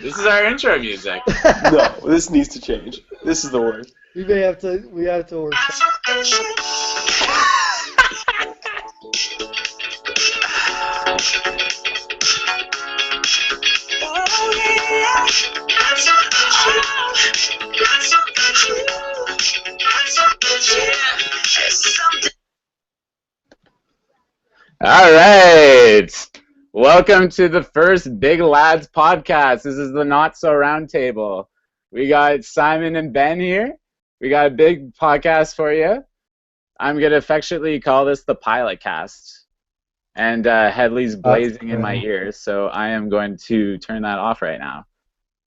This is our intro music. No, this needs to change. This is the worst. We have to work. All right. Welcome to the first Big Lads podcast. This is the Not So Roundtable. We got Simon and Ben here. We got a big podcast for you. I'm going to affectionately call this the pilotcast. And Headley's blazing in my ears, so I am going to turn that off right now.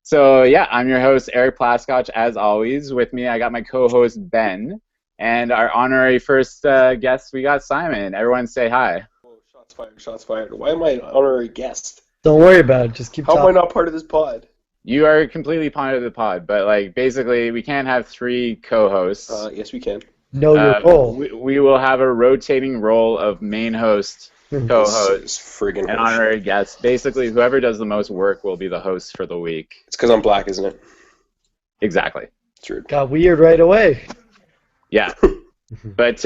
So, yeah, I'm your host, Eric Plaskotch, as always. With me, I got my co-host, Ben. And our honorary first guest, we got Simon. Everyone say hi. Shots fired, shots fired. Why am I an honorary guest? Don't worry about it. Just keep How talking. am I not part of this pod? You are completely part of the pod, but like basically we can't have three co-hosts. Yes, we can. Know your role. We will have a rotating role of main host, co-host, This is friggin' and horseshit. honorary guest. Basically, whoever does the most work will be the host for the week. It's because I'm black, isn't it? Exactly. It's rude. Got weird right away. Yeah. But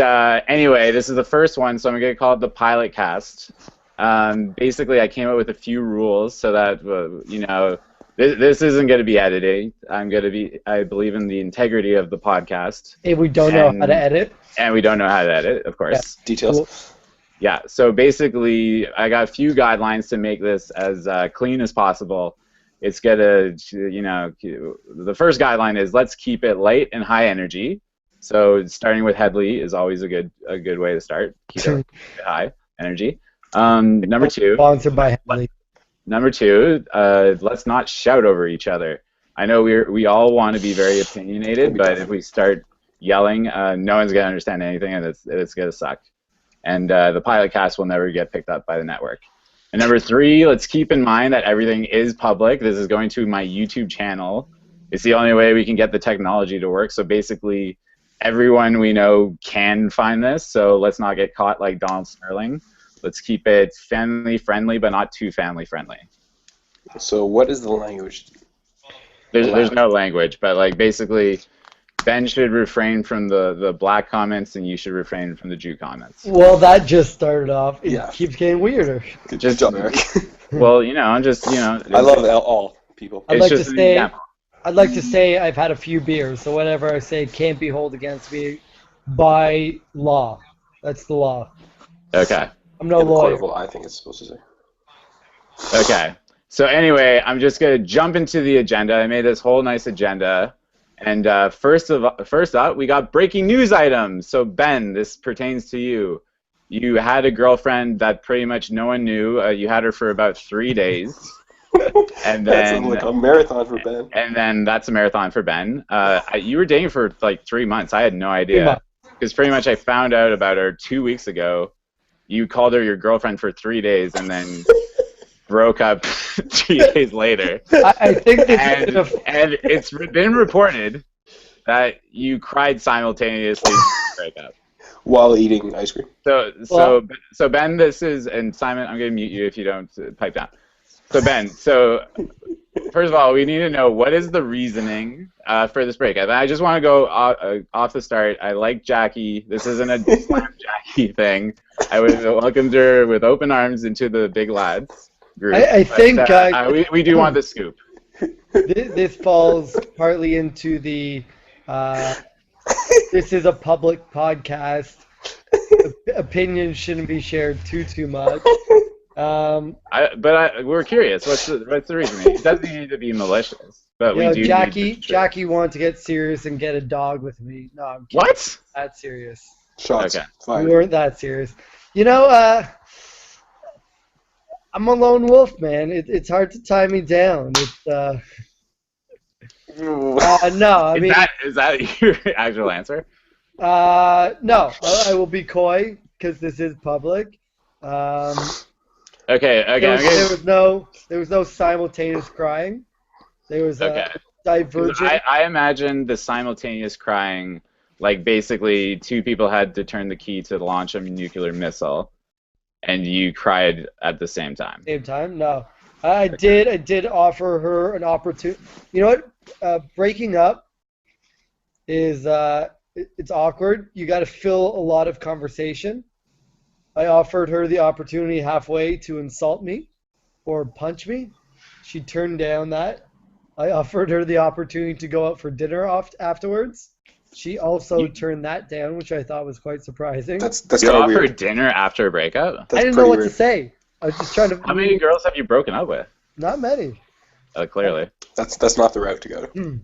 anyway, this is the first one, so I'm going to call it the pilot cast. Basically, I came up with a few rules so that, this isn't going to be edited. I believe in the integrity of the podcast. Hey, we don't know how to edit. And we don't know how to edit, of course. Details. Cool. Yeah, so basically, I got a few guidelines to make this as clean as possible. It's going to, the first guideline is let's keep it light and high energy. So starting with Headley is always a good way to start. Keep it high energy. Number two. Sponsored by Headley. Number two, let's not shout over each other. I know we all want to be very opinionated, but if we start yelling, no one's gonna understand anything, and it's gonna suck. And the pilot cast will never get picked up by the network. And number three, let's keep in mind that everything is public. This is going to my YouTube channel. It's the only way we can get the technology to work. So basically, everyone we know can find this. So let's not get caught like Donald Sterling. Let's keep it family friendly, but not too family friendly. So what is the language? There's no language, but like basically, Ben should refrain from the black comments, and you should refrain from the Jew comments. Well, that just started off. It Yeah. keeps getting weirder. Good job, Eric. Well, I'm just I love all people. I'd It's like to just an say, example. I've had a few beers, so whatever I say can't be held against me by law. That's the law. Okay. I'm no In the court of lawyer. law, I think it's supposed to say. Okay. So anyway, I'm just gonna jump into the agenda. I made this whole nice agenda, and first up, we got breaking news items. So Ben, this pertains to you. You had a girlfriend that pretty much no one knew. You had her for about 3 days, and then That's like a marathon for Ben. and then that's a marathon for Ben. You were dating for like 3 months. I had no idea because pretty much I found out about her 2 weeks ago. You called her your girlfriend for 3 days and then broke up 3 days later. I think this And, is a and it's been reported that you cried simultaneously to break up. While eating ice cream. So Ben, this is, and Simon, I'm going to mute you if you don't pipe down. So Ben, first of all, we need to know what is the reasoning for this breakup. And I just want to go off the start. I like Jackie. This isn't a slam Jackie thing. I would welcome her with open arms into the Big Lads group. I think we do want the scoop. this falls partly into the this is a public podcast. Opinions shouldn't be shared too much. We're curious. What's the reason? It doesn't need to be malicious, but we do. Jackie wanted to get serious and get a dog with me. No, I'm kidding. What? That serious. Shots Okay. fired. We weren't that serious. I'm a lone wolf, man. It's hard to tie me down. No, I mean, Is that your actual answer? no. I will be coy because this is public. Okay. There was no simultaneous crying. There was Okay. divergent. I imagine the simultaneous crying, like basically two people had to turn the key to launch a nuclear missile, and you cried at the same time. Same time? No. I did offer her an opportunity. You know what? Breaking up is it's awkward. You got to fill a lot of conversation. I offered her the opportunity halfway to insult me or punch me. She turned down that. I offered her the opportunity to go out for dinner afterwards. She also You, turned that down, which I thought was quite surprising. That's you kind of offered weird. dinner after a breakup? I That's didn't know pretty what to weird. say. I was just trying to. How many girls have you broken up with? Not many. Clearly. That's not the route to go.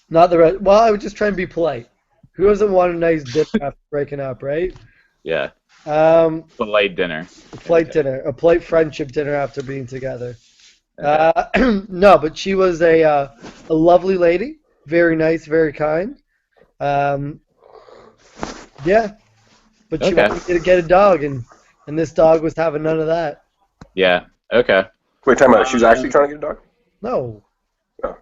Not the right. Well, I was just trying to be polite. Who doesn't want a nice dinner after breaking up, right? Yeah. Um, Polite dinner. a polite Okay. dinner, a polite friendship dinner after being together. Okay. No, but she was a lovely lady, very nice, very kind. Um, yeah, but she Okay. wanted me to get a dog, and this dog was having none of that. Yeah. Okay. Wait, time out. She was actually Um, trying to get a dog? No, Oh.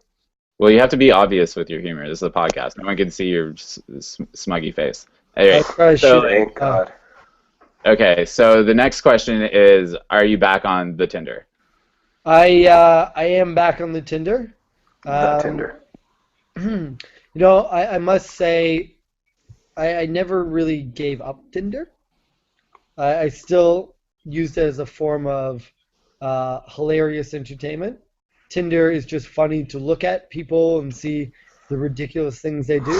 well, you have to be obvious with your humor. This is a podcast. No one can see your smuggy face. Anyway, I was trying to so shoot it. Thank God. okay. So the next question is: are you back on the Tinder? I am back on the Tinder. The Um, Tinder. I must say I never really gave up Tinder. I still use it as a form of hilarious entertainment. Tinder is just funny to look at people and see the ridiculous things they do.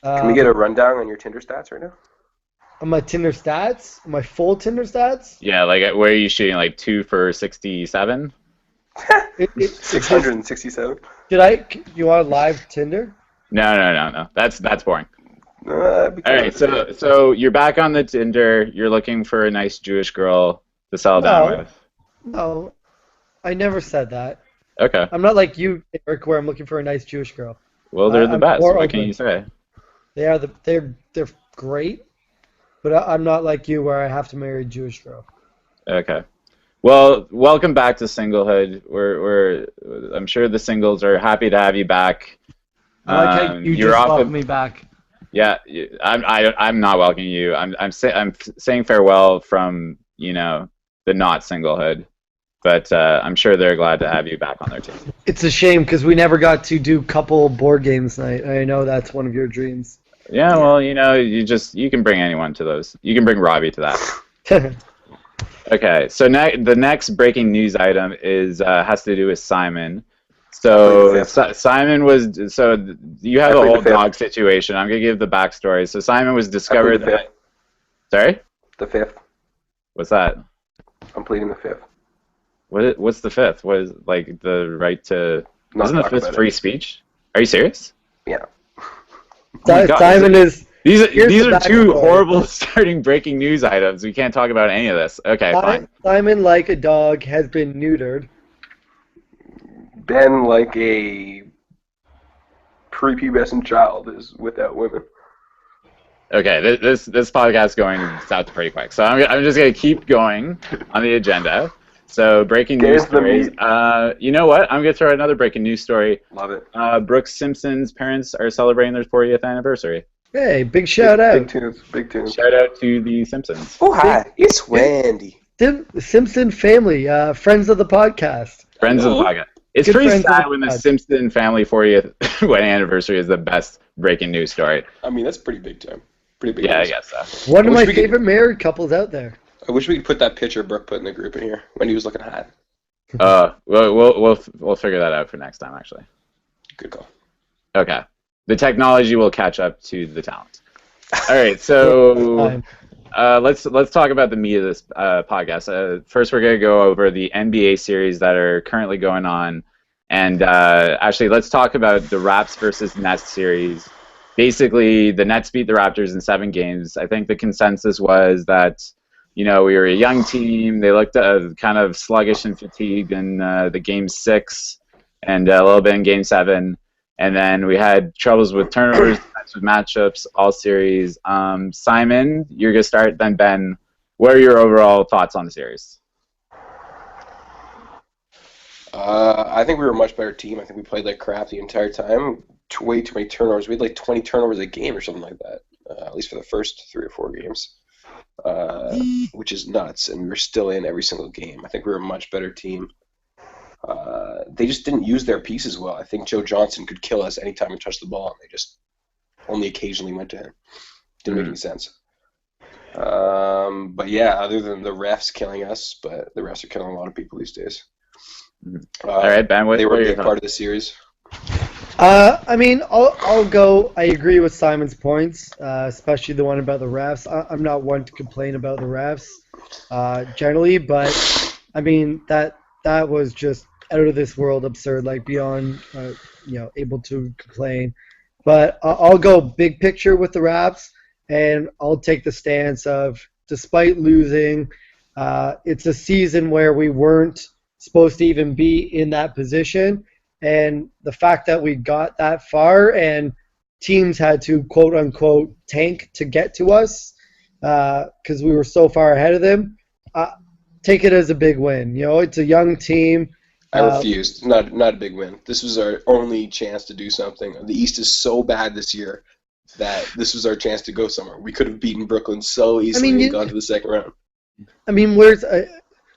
Can we get Um, a rundown on your Tinder stats right now? on my Tinder stats, my full Tinder stats, Yeah, like where are you shooting? Like 2 for 67? it's just, 667? you want live Tinder? No. That's boring. That'd be All kind right, of so you're back on the Tinder. You're looking for a nice Jewish girl to settle down No, with. no, I never said that. Okay. I'm not like you, Eric, where I'm looking for a nice Jewish girl. Well, they're the I'm best. more What can you open. say? They're great, but I'm not like you where I have to marry a Jewish girl. Okay. Well, welcome back to singlehood. I'm sure the singles are happy to have you back. I like how you You're just off welcomed the me back. yeah. I'm not welcoming you. I'm saying farewell from the not singlehood, but I'm sure they're glad to have you back on their team. It's a shame because we never got to do couple board games night. I know that's one of your dreams. Yeah. Well, you can bring anyone to those. You can bring Robbie to that. Okay, so the next breaking news item is has to do with Simon. Plead the So fifth. Simon was you I have a plead the whole fifth. dog situation. I'm gonna give the backstory. So Simon was I plead discovered the fifth. that. Sorry, The fifth. what's that? I'm pleading the fifth. What's the fifth? What is like the right to? Not Isn't the talk fifth about free it. speech? Are you serious? Yeah. Oh my God, Simon is. Here's these the are two backstory. horrible starting breaking news items. We can't talk about any of this. Okay, fine. Simon, like a dog, has been neutered. Ben, like a prepubescent child, is without women. Okay, this podcast is going south pretty quick, so I'm just gonna keep going on the agenda. So breaking Get news into the stories. meat. You know what? I'm gonna throw another breaking news story. Love it. Brooks Simpson's parents are celebrating their 40th anniversary. Hey, big shout out. Big tunes. Big tunes. Shout out to the Simpsons. Oh, hi. It's Wendy. Simpson family, friends of the podcast. Friends of the podcast. It's Good pretty friends of sad the when the pod. Simpson family 40th wedding anniversary is the best breaking news story. I mean, that's pretty big time. Pretty big. Yeah, I news. guess so. One of I wish my we could- favorite married couples out there. I wish we could put that picture Brooke put in the group in here when he was looking hot. We'll figure that out for next time, actually. Good call. Okay. The technology will catch up to the talent. All right, so let's talk about the meat of this podcast. First, we're gonna go over the NBA series that are currently going on, and actually, let's talk about the Raps versus Nets series. Basically, the Nets beat the Raptors in 7 games. I think the consensus was that we were a young team. They looked kind of sluggish and fatigued in the game 6 and a little bit in game 7. And then we had troubles with turnovers, with matchups, all series. Simon, you're going to start, then Ben. What are your overall thoughts on the series? I think we were a much better team. I think we played like crap the entire time. Way too many turnovers. We had like 20 turnovers a game or something like that, at least for the first 3 or 4 games, which is nuts. And we were still in every single game. I think we were a much better team. they just didn't use their pieces well. I think Joe Johnson could kill us anytime we touched the ball, and they just only occasionally went to him. Didn't make any sense. But yeah, other than the refs killing us, but the refs are killing a lot of people these days. All right, Ben, they were a big part of the series. I mean, I'll go. I agree with Simon's points, especially the one about the refs. I'm not one to complain about the refs generally, but I mean that was just out of this world absurd, like beyond able to complain. But I'll go big picture with the Raps, and I'll take the stance of, despite losing, it's a season where we weren't supposed to even be in that position. And the fact that we got that far and teams had to, quote unquote, tank to get to us because we were so far ahead of them, take it as a big win. It's a young team. I refused. Not a big win. This was our only chance to do something. The East is so bad this year that this was our chance to go somewhere. We could have beaten Brooklyn so easily and gone to the second round. I mean,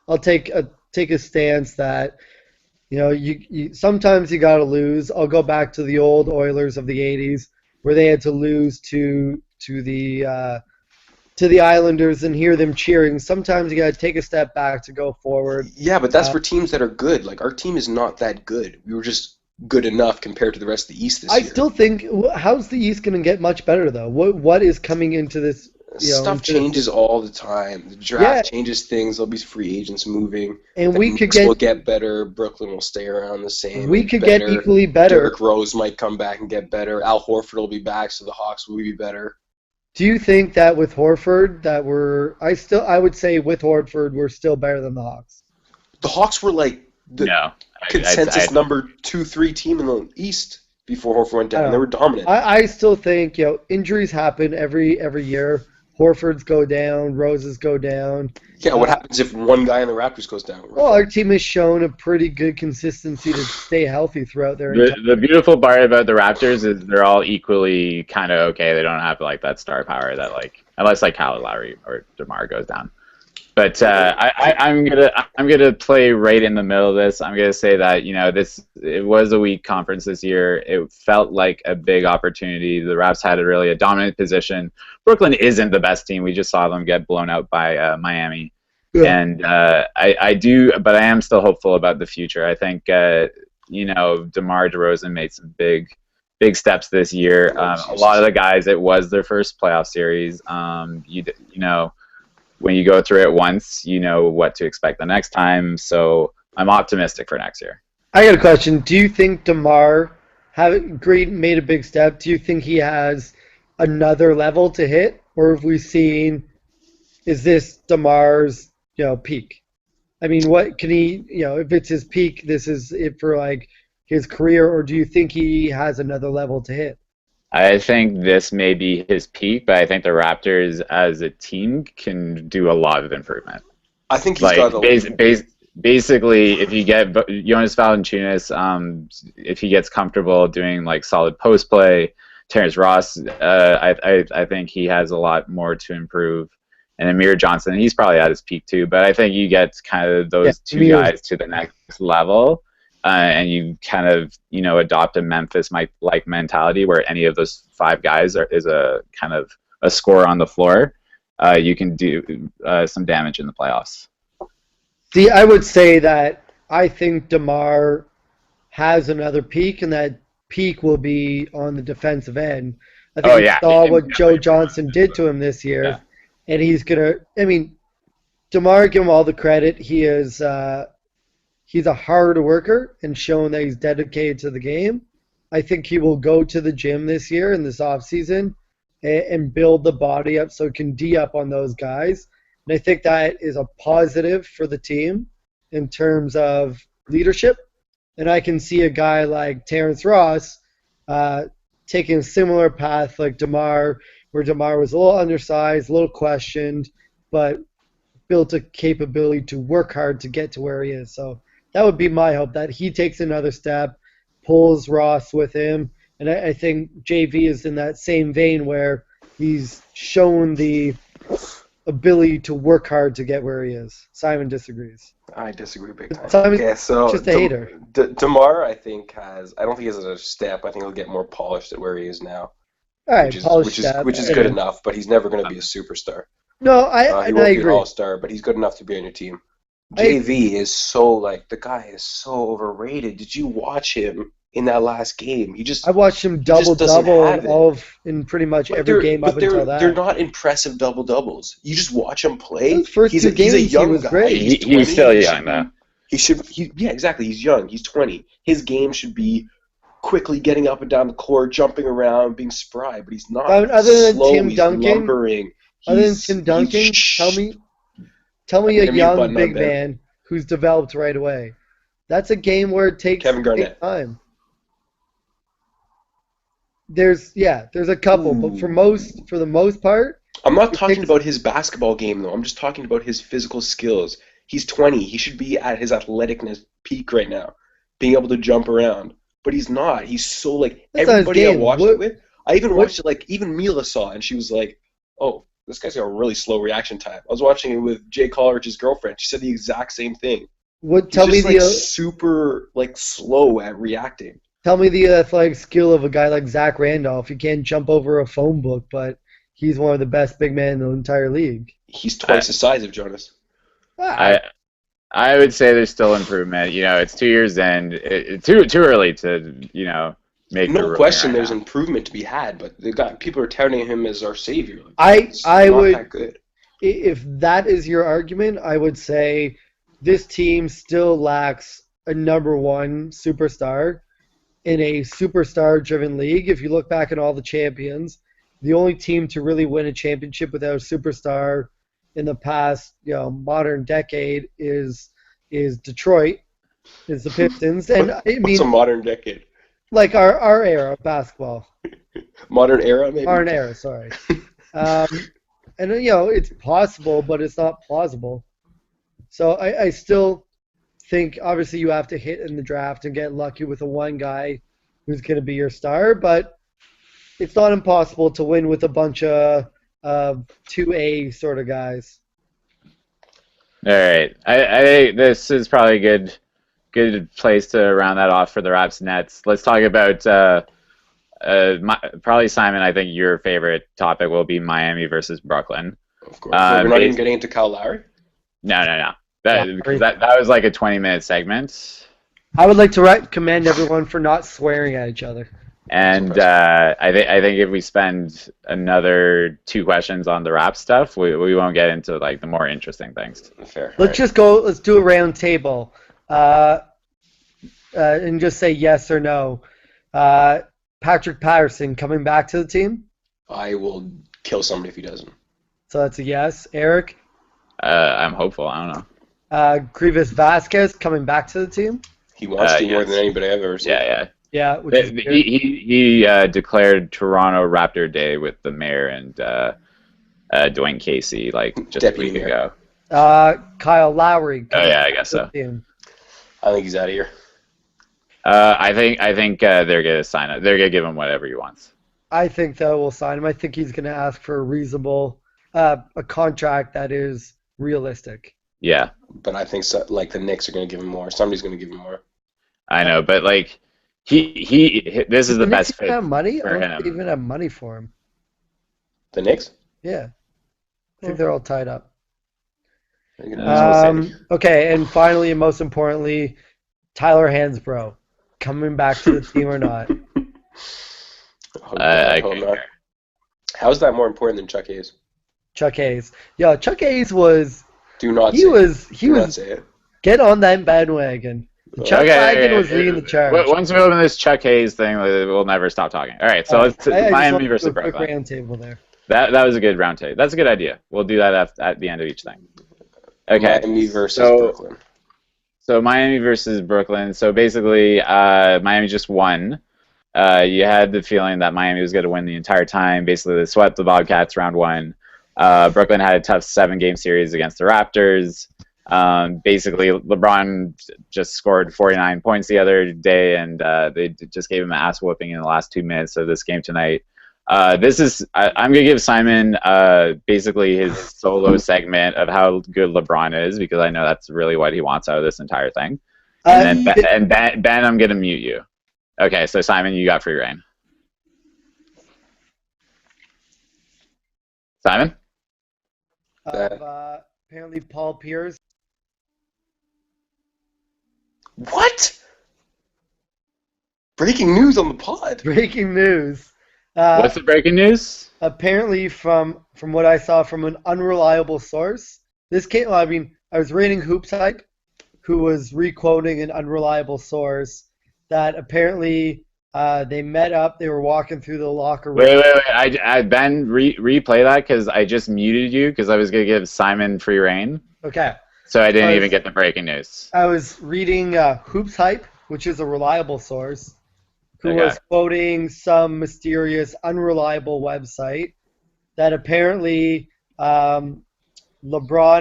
I'll take a stance that you sometimes you got to lose. I'll go back to the old Oilers of the '80s where they had to lose to the Islanders and hear them cheering. Sometimes you got to take a step back to go forward. Yeah, but that's for teams that are good. Like, our team is not that good. We were just good enough compared to the rest of the East this year. I still think, how's the East going to get much better, though? What is coming into this? Stuff changes all the time. The draft changes things. There'll be free agents moving. And the Knicks will get better. Brooklyn will stay around the same. We could get equally better. Derrick Rose might come back and get better. Al Horford will be back, so the Hawks will be better. Do you think that with Horford I would say with Horford we're still better than the Hawks? The Hawks were like the consensus number 2-3 team in the East before Horford went down. They were dominant. I still think injuries happen every year. Horfords go down, Roses go down. Yeah, what happens if one guy in the Raptors goes down? Well, our team has shown a pretty good consistency to stay healthy throughout their The beautiful part about the Raptors is they're all equally kind of okay. They don't have that star power that unless Kyle Lowry or DeMar goes down. But I'm gonna play right in the middle of this. I'm gonna say that it was a weak conference this year. It felt like a big opportunity. The Raps had a dominant position. Brooklyn isn't the best team. We just saw them get blown out by Miami. Yeah. And but I am still hopeful about the future. I think DeMar DeRozan made some big steps this year. A lot of the guys, it was their first playoff series. When you go through it once, you know what to expect the next time. So I'm optimistic for next year. I got a question. Do you think DeMar made a big step? Do you think he has another level to hit, or have we seen? Is this DeMar's peak? I mean, what can he? If it's his peak, this is it for his career, or do you think he has another level to hit? I think this may be his peak, but I think the Raptors as a team can do a lot of improvement. I think he's got basically, if you get Jonas Valanciunas, if he gets comfortable doing solid post play, Terrence Ross, I think he has a lot more to improve. And Amir Johnson, he's probably at his peak too, but I think you get kind of those two guys to the next level. And you kind of, adopt a Memphis-like mentality where any of those five guys is a kind of a scorer on the floor. You can do some damage in the playoffs. See, I would say that I think DeMar has another peak, and that peak will be on the defensive end. I think we saw what Joe Johnson did to him this year, and he's going to – I mean, DeMar, give him all the credit. He is he's a hard worker and shown that he's dedicated to the game. I think he will go to the gym this year in this offseason and build the body up so it can D-up on those guys. And I think that is a positive for the team in terms of leadership. And I can see a guy like Terrence Ross taking a similar path like DeMar, where DeMar was a little undersized, a little questioned, but built a capability to work hard to get to where he is. So that would be my hope, that he takes another step, pulls Ross with him. And I think JV is in that same vein where he's shown the ability to work hard to get where he is. Simon disagrees. I disagree big time. Simon's Okay, so just a hater. DeMar, I think I don't think he has a step. I think he'll get more polished at where he is now, All right, which is good enough. But he's never going to be a superstar. No, He won't be agree. an all-star, but he's good enough to be on your team. JV is so the guy is so overrated. Did you watch him in that last game? I watched him double in pretty much every game up until that. They're not impressive double-doubles. You just watch him play. Those first two games, he's a young guy. Great. He's still young though. Yeah, exactly. He's young. He's 20. His game should be quickly getting up and down the court, jumping around, being spry, but he's not. Other than Tim Duncan, lumbering. Tell me a young big man who's developed right away. That's a game where it takes time. There's a couple, but for the most part, I'm not talking about his basketball game though. I'm just talking about his physical skills. He's 20. He should be at his athleticness peak right now, being able to jump around. But he's not. He's so everybody I watched it with. I even watched it even Mila saw it, and she was like, "Oh, this guy's got a really slow reaction time." I was watching it with Jay Coleridge's girlfriend. She said the exact same thing. Super slow at reacting. Tell me the athletic skill of a guy like Zach Randolph. He can't jump over a phone book, but he's one of the best big men in the entire league. He's twice the size of Jonas. I would say there's still improvement. It's 2 years in. It's too early to make. No question, there's improvement to be had, but people are touting him as our savior. I would. That good. If that is your argument, I would say this team still lacks a number one superstar in a superstar-driven league. If you look back at all the champions, the only team to really win a championship without a superstar in the past, modern decade is Detroit, is the Pistons, and what's a modern decade? Like our era of basketball. Modern era, maybe. Modern era, sorry. And it's possible, but it's not plausible. So I still think obviously you have to hit in the draft and get lucky with the one guy who's going to be your star, but it's not impossible to win with a bunch of 2A sort of guys. All right. I think this is probably a good place to round that off for the Raps Nets. Let's talk about probably, Simon, I think your favorite topic will be Miami versus Brooklyn. Of course. We're not even getting into Kyle Lowry? No. That was like a 20-minute segment. I would like to recommend everyone for not swearing at each other. And I think if we spend another 2 questions on the rap stuff, we won't get into the more interesting things. Fair. Let's do a round table, and just say yes or no. Patrick Patterson coming back to the team? I will kill somebody if he doesn't. So that's a yes. Eric? I'm hopeful. I don't know. Grievous Vasquez coming back to the team? He wants to more than anybody I've ever seen. Yeah. He declared Toronto Raptor Day with the mayor and Dwayne Casey just a week ago. Kyle Lowry. I guess so. I think he's out of here. I think they're gonna sign it. They're gonna give him whatever he wants. I think that we'll sign him. I think he's gonna ask for a reasonable, a contract that is realistic. Yeah. But I think the Knicks are gonna give him more. Somebody's gonna give him more. I know, but this is the best fit have money? for him. I don't even have money for him. The Knicks? Yeah. I think they're all tied up. Okay, and finally and most importantly, Tyler Hansbrough coming back to the team or not? I hope not. How is that more important than Chuck Hayes? Chuck Hayes. Yeah, Chuck Hayes was. Do not say it. Get on that bandwagon. Chuck Wagon was leading the charge. Once we open this Chuck Hayes thing, we'll never stop talking. All right, so let's Miami versus Brooklyn. Quick round table there. That was a good round table. That's a good idea. We'll do that at the end of each thing. Okay. Miami versus Brooklyn. So Miami versus Brooklyn. So basically, Miami just won. You had the feeling that Miami was going to win the entire time. Basically, they swept the Bobcats round 1. Brooklyn had a tough 7-game series against the Raptors. Basically, LeBron just scored 49 points the other day, and they just gave him an ass whooping in the last 2 minutes of this game tonight. I'm gonna give Simon basically his solo segment of how good LeBron is because I know that's really what he wants out of this entire thing. And then Ben, I'm gonna mute you. Okay, so Simon, you got free reign. Simon? Apparently Paul Pierce. What? Breaking news on the pod. Breaking news. What's the breaking news? Apparently, from what I saw from an unreliable source, this came. Well, I mean, I was reading Hoops Hype, who was requoting an unreliable source that apparently they met up. They were walking through the locker room. Wait. Ben, replay that because I just muted you because I was gonna give Simon free reign. Okay. So I didn't even get the breaking news. I was reading Hoops Hype, which is a reliable source, who was quoting some mysterious, unreliable website that apparently LeBron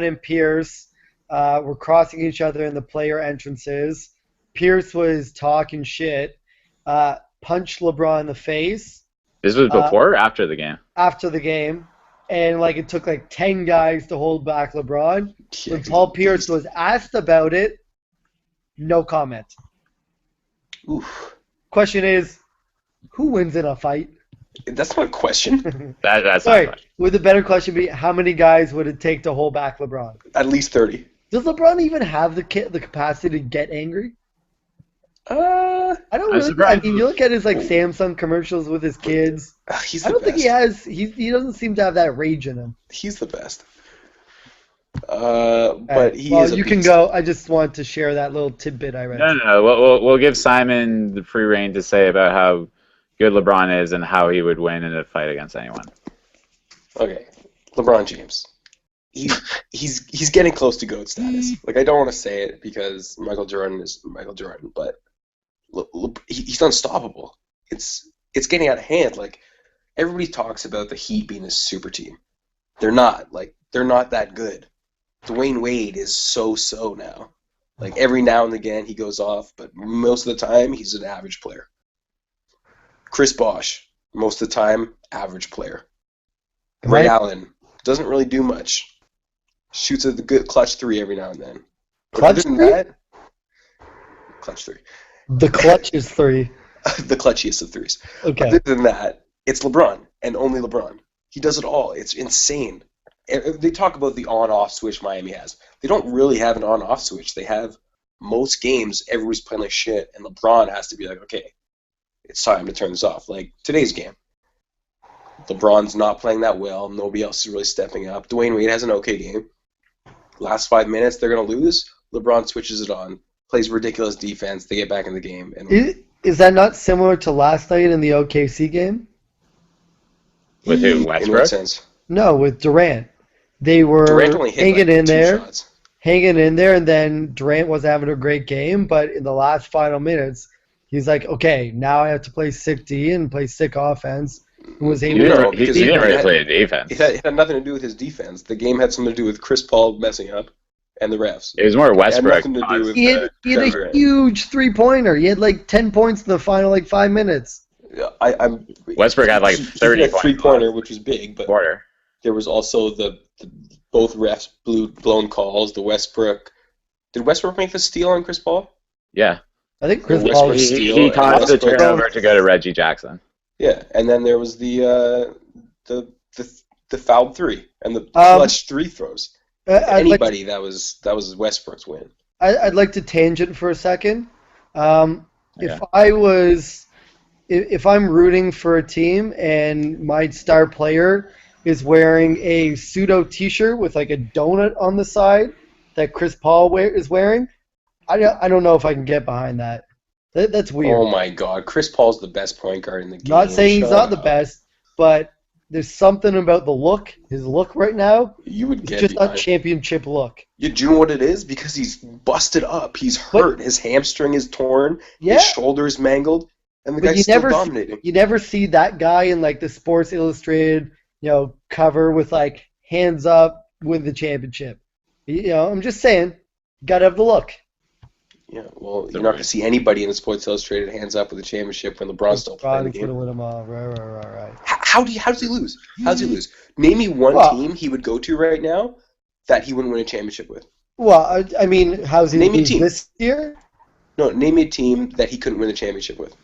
and Pierce were crossing each other in the player entrances. Pierce was talking shit, punched LeBron in the face. This was before or after the game? After the game. And it took 10 guys to hold back LeBron. Yeah, When Paul Pierce was asked about it, no comment. Oof. Question is, who wins in a fight? That's not a question. That's Sorry, not would the better question be, how many guys would it take to hold back LeBron? At least 30. Does LeBron even have the capacity to get angry? I don't really. surprised. I mean, you look at his Samsung commercials with his kids. He's the I don't best. think he has. He doesn't seem to have that rage in him. He's the best. But he is a you can beast. go. I just wanted to share that little tidbit I read. No. We'll give Simon the free reign to say about how good LeBron is and how he would win in a fight against anyone. Okay, LeBron James. He's getting close to GOAT status. I don't want to say it because Michael Jordan is Michael Jordan, but he's unstoppable. It's getting out of hand. Everybody talks about the Heat being a super team. They're not. They're not that good. Dwayne Wade is so now. Every now and again he goes off, but most of the time he's an average player. Chris Bosh, most of the time, average player. Ray Allen doesn't really do much. Shoots a good clutch three every now and then. But Clutch other than three? that, clutch three. The clutch is 3. The clutchiest of threes. Okay. Other than that, it's LeBron and only LeBron. He does it all. It's insane. They talk about the on-off switch Miami has. They don't really have an on-off switch. They have most games, everybody's playing like shit, and LeBron has to be okay, it's time to turn this off. Today's game. LeBron's not playing that well. Nobody else is really stepping up. Dwayne Wade has an okay game. Last 5 minutes, they're going to lose. LeBron switches it on, plays ridiculous defense. They get back in the game. And Is that not similar to last night in the OKC game? With who, in Westbrook? what sense? No, with Durant. They were Durant only hit hanging in 2 there. shots. Hanging in there, and then Durant was having a great game, but in the last final minutes, he's okay, now I have to play sick D and play sick offense. because He didn't really play defense. It had nothing to do with his defense. The game had something to do with Chris Paul messing up and the refs. It was more Westbrook. It had nothing to do with He had Trevor. a huge three-pointer. He had 10 points in the final 5 minutes. Westbrook had 30 he had a points. three-pointer, which was big, but Quarter. there was also the both refs blown calls. The Westbrook. Did Westbrook make the steal on Chris Paul? Yeah. I think Chris Westbrook Paul. steal He and caused the Westbrook- turnover to go to Reggie Jackson. Yeah, and then there was the fouled three and the clutch three throws. Anybody that was Westbrook's win. I'd like to tangent for a second. Yeah. If I'm rooting for a team and my star player is wearing a pseudo T-shirt with a donut on the side that Chris Paul is wearing, I don't know if I can get behind that. That's weird. Oh my God, Chris Paul's the best point guard in the game. Not saying he's Shut not the up. best, but there's something about his look right now. You would It's get just behind. not championship look. Do you know what it is? Because he's busted up. He's hurt. His hamstring is torn. Yeah. His shoulder is mangled. And the But guy's still dominating. You never see that guy in the Sports Illustrated, cover with hands up, win the championship. I'm just saying, gotta have the look. Yeah, well, you're not going to see anybody in the Sports Illustrated hands up with the championship when LeBron's still playing the Probably could have game. win them all. Right. How does he lose? How does he lose? Name me one team he would go to right now that he wouldn't win a championship with. Well, I mean, how's he Name me a lose team. this year? No, name me a team that he couldn't win a championship with.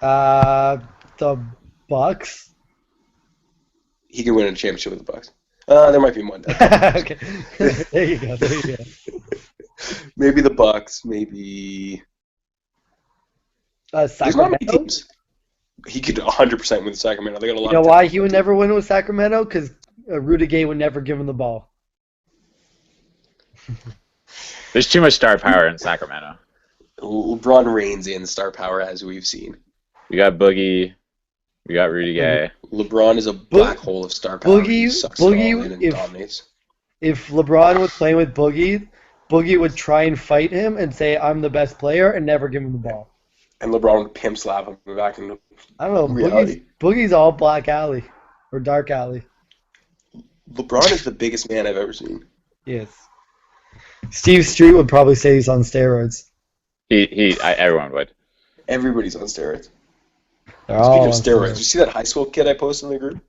The Bucks. He could win a championship with the Bucks. There might be one. Okay, there you go. Maybe the Bucks. Maybe. There's not many Sacramento. teams. He could 100% win with Sacramento. They got a lot. You know of why talent. he would never win with Sacramento? Because Rudy Gay would never give him the ball. There's too much star power in Sacramento. LeBron reigns in star power, as we've seen. We got Boogie. We got Rudy Gay. LeBron is a black hole of star power. He sucks it all in and dominates. If LeBron was playing with Boogie, Boogie would try and fight him and say, "I'm the best player," and never give him the ball. And LeBron would pimp slap him back into I don't know. reality. Boogie's all black alley or dark alley. LeBron is the biggest man I've ever seen. Yes. Steve Street would probably say he's on steroids. Everyone would. Everybody's on steroids. They're Speaking all of on steroids, you see that high school kid I posted in the group?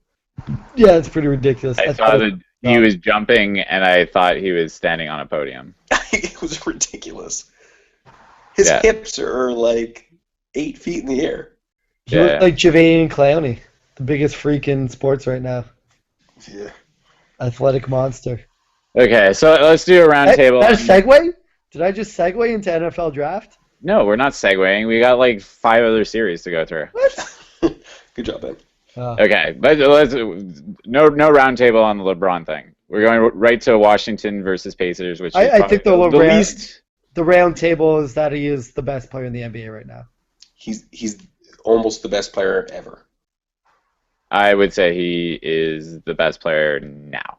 Yeah, it's pretty ridiculous. I saw that he was jumping, and I thought he was standing on a podium. It was ridiculous. His hips are like 8 feet in the air. He looked like Javane Clowney, the biggest freak in sports right now. Yeah. Athletic monster. Okay, so let's do a roundtable. That a segue? Did I just segue into NFL draft? No, we're not segueing. We got like 5 other series to go through. What? Good job, Ben. Okay, but let's no roundtable on the LeBron thing. We're going right to Washington versus Pacers, which I think the least. The round table is that he is the best player in the NBA right now. He's almost the best player ever. I would say he is the best player now.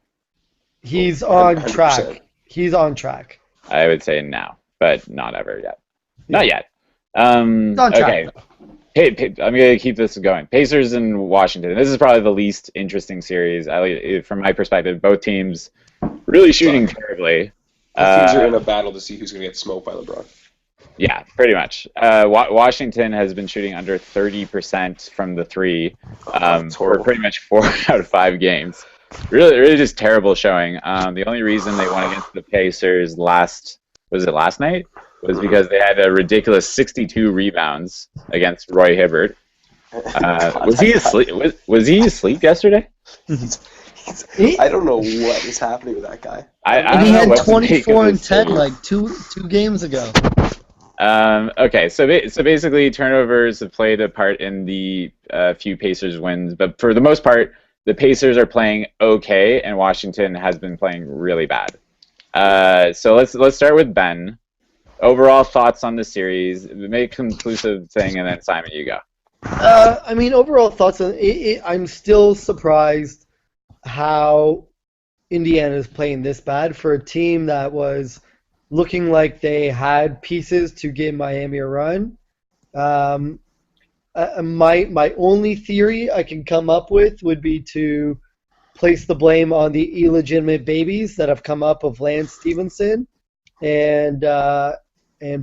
He's on 100%. track. He's on track. I would say now, but not ever yet. Yeah. Not yet. On track. Okay. Hey, I'm going to keep this going. Pacers and Washington. This is probably the least interesting series, from my perspective. Both teams really shooting terribly. Both teams are in a battle to see who's going to get smoked by LeBron. Yeah, pretty much. Washington has been shooting under 30% from the three for pretty much 4 out of 5 games. Really just terrible showing. The only reason they won against the Pacers last night? Was because they had a ridiculous 62 rebounds against Roy Hibbert. Was he asleep? Was he asleep yesterday? I don't know what is happening with that guy. And he had 24 and 10 like two games ago. Okay, so basically turnovers have played a part in the few Pacers wins, but for the most part, the Pacers are playing okay, and Washington has been playing really bad. So let's start with Ben. Overall thoughts on the series. Make a conclusive thing, and then Simon, you go. I mean, overall thoughts on it. I'm still surprised how Indiana is playing this bad for a team that was looking like they had pieces to give Miami a run. My only theory I can come up with would be to place the blame on the illegitimate babies that have come up of Lance Stevenson and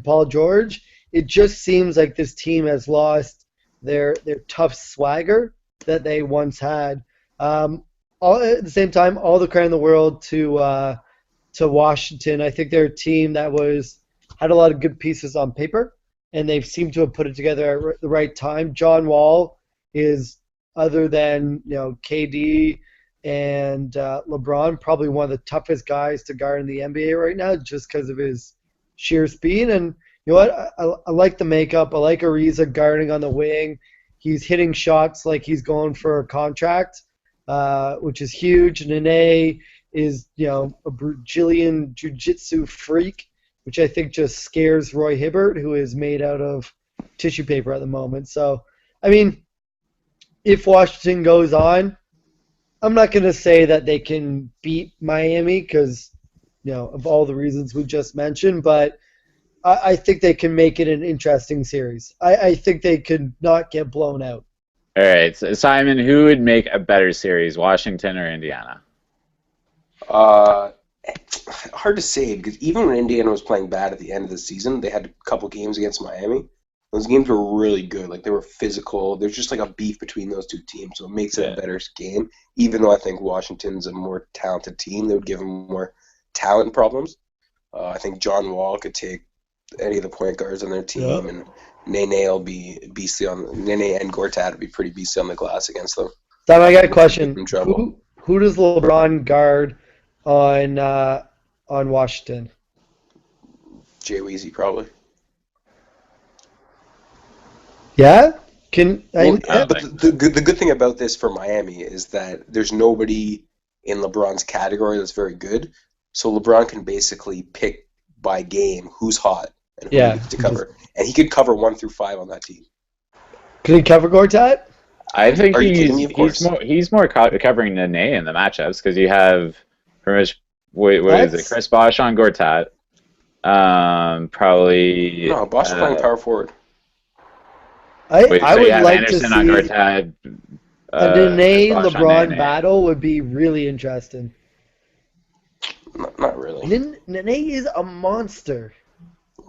Paul George. It just seems like this team has lost their tough swagger that they once had. All at the same time, all the credit in the world to Washington. I think they're a team that had a lot of good pieces on paper, and they've seemed to have put it together at the right time. John Wall is, other than KD and LeBron, probably one of the toughest guys to guard in the NBA right now, just because of his sheer speed. And you know what? I like the makeup. I like Ariza guarding on the wing. He's hitting shots like he's going for a contract, which is huge. Nene is, a Brazilian jiu-jitsu freak, which I think just scares Roy Hibbert, who is made out of tissue paper at the moment. So, I mean, if Washington goes on, I'm not going to say that they can beat Miami because, of all the reasons we just mentioned, but I think they can make it an interesting series. I think they could not get blown out. All right, so Simon, who would make a better series, Washington or Indiana? Hard to say, because even when Indiana was playing bad at the end of the season, they had a couple games against Miami. Those games were really good. Like, they were physical. There's just like a beef between those two teams, so it makes it a better game. Even though I think Washington's a more talented team, they would give them more talent problems. I think John Wall could take any of the point guards on their team, and Nene will be beastly on Nene and Gortat will be pretty beastly on the glass against them. Sam, I got a question. Who does LeBron guard on Washington? Jay Weezy, probably. Yeah? But the good thing about this for Miami is that there's nobody in LeBron's category that's very good, so LeBron can basically pick by game who's hot and who he needs to cover. And he could cover 1 through 5 on that team. Could he cover Gortat? I think he's more covering Nene in the matchups because you have pretty much what is it? Chris Bosh on Gortat. Probably. No, Bosh is playing power forward. I would like Anderson to see on Gortat, a Nene LeBron Nene. battle would be really interesting. Not really. Nene is a monster.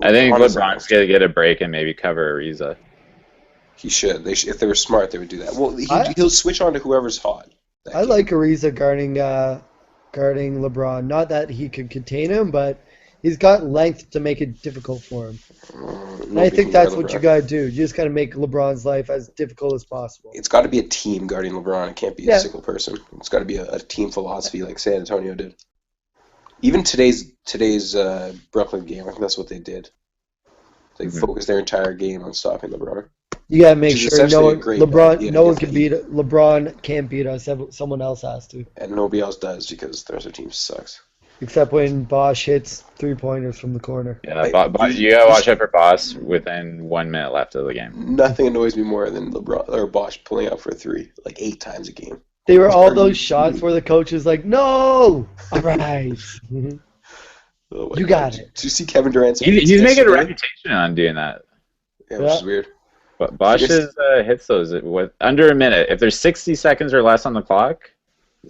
I think LeBron's going to get a break and maybe cover Ariza. He should. If they were smart, they would do that. Well, he'll switch on to whoever's hot. I like Ariza guarding LeBron. Not that he could contain him, but he's got length to make it difficult for him. And I think that's what you got to do. You just got to make LeBron's life as difficult as possible. It's got to be a team guarding LeBron. It can't be a single person. It's got to be a team philosophy like San Antonio did. Even today's Brooklyn game, I think that's what they did. They focused their entire game on stopping LeBron. You gotta make sure no one can beat it. LeBron can't beat us. Someone else has to. And nobody else does because the rest of the team sucks. Except when Bosh hits 3-pointers from the corner. Yeah, you gotta watch out for Bosh within 1 minute left of the game. Nothing annoys me more than LeBron or Bosh pulling out for a 3 like 8 times a game. They were all those shots where the coach is like, "No, all right, you got it." Did you see Kevin Durant's? He's making a reputation on doing that. Yeah, which is weird. But Bosh hits those with under a minute. If there's 60 seconds or less on the clock,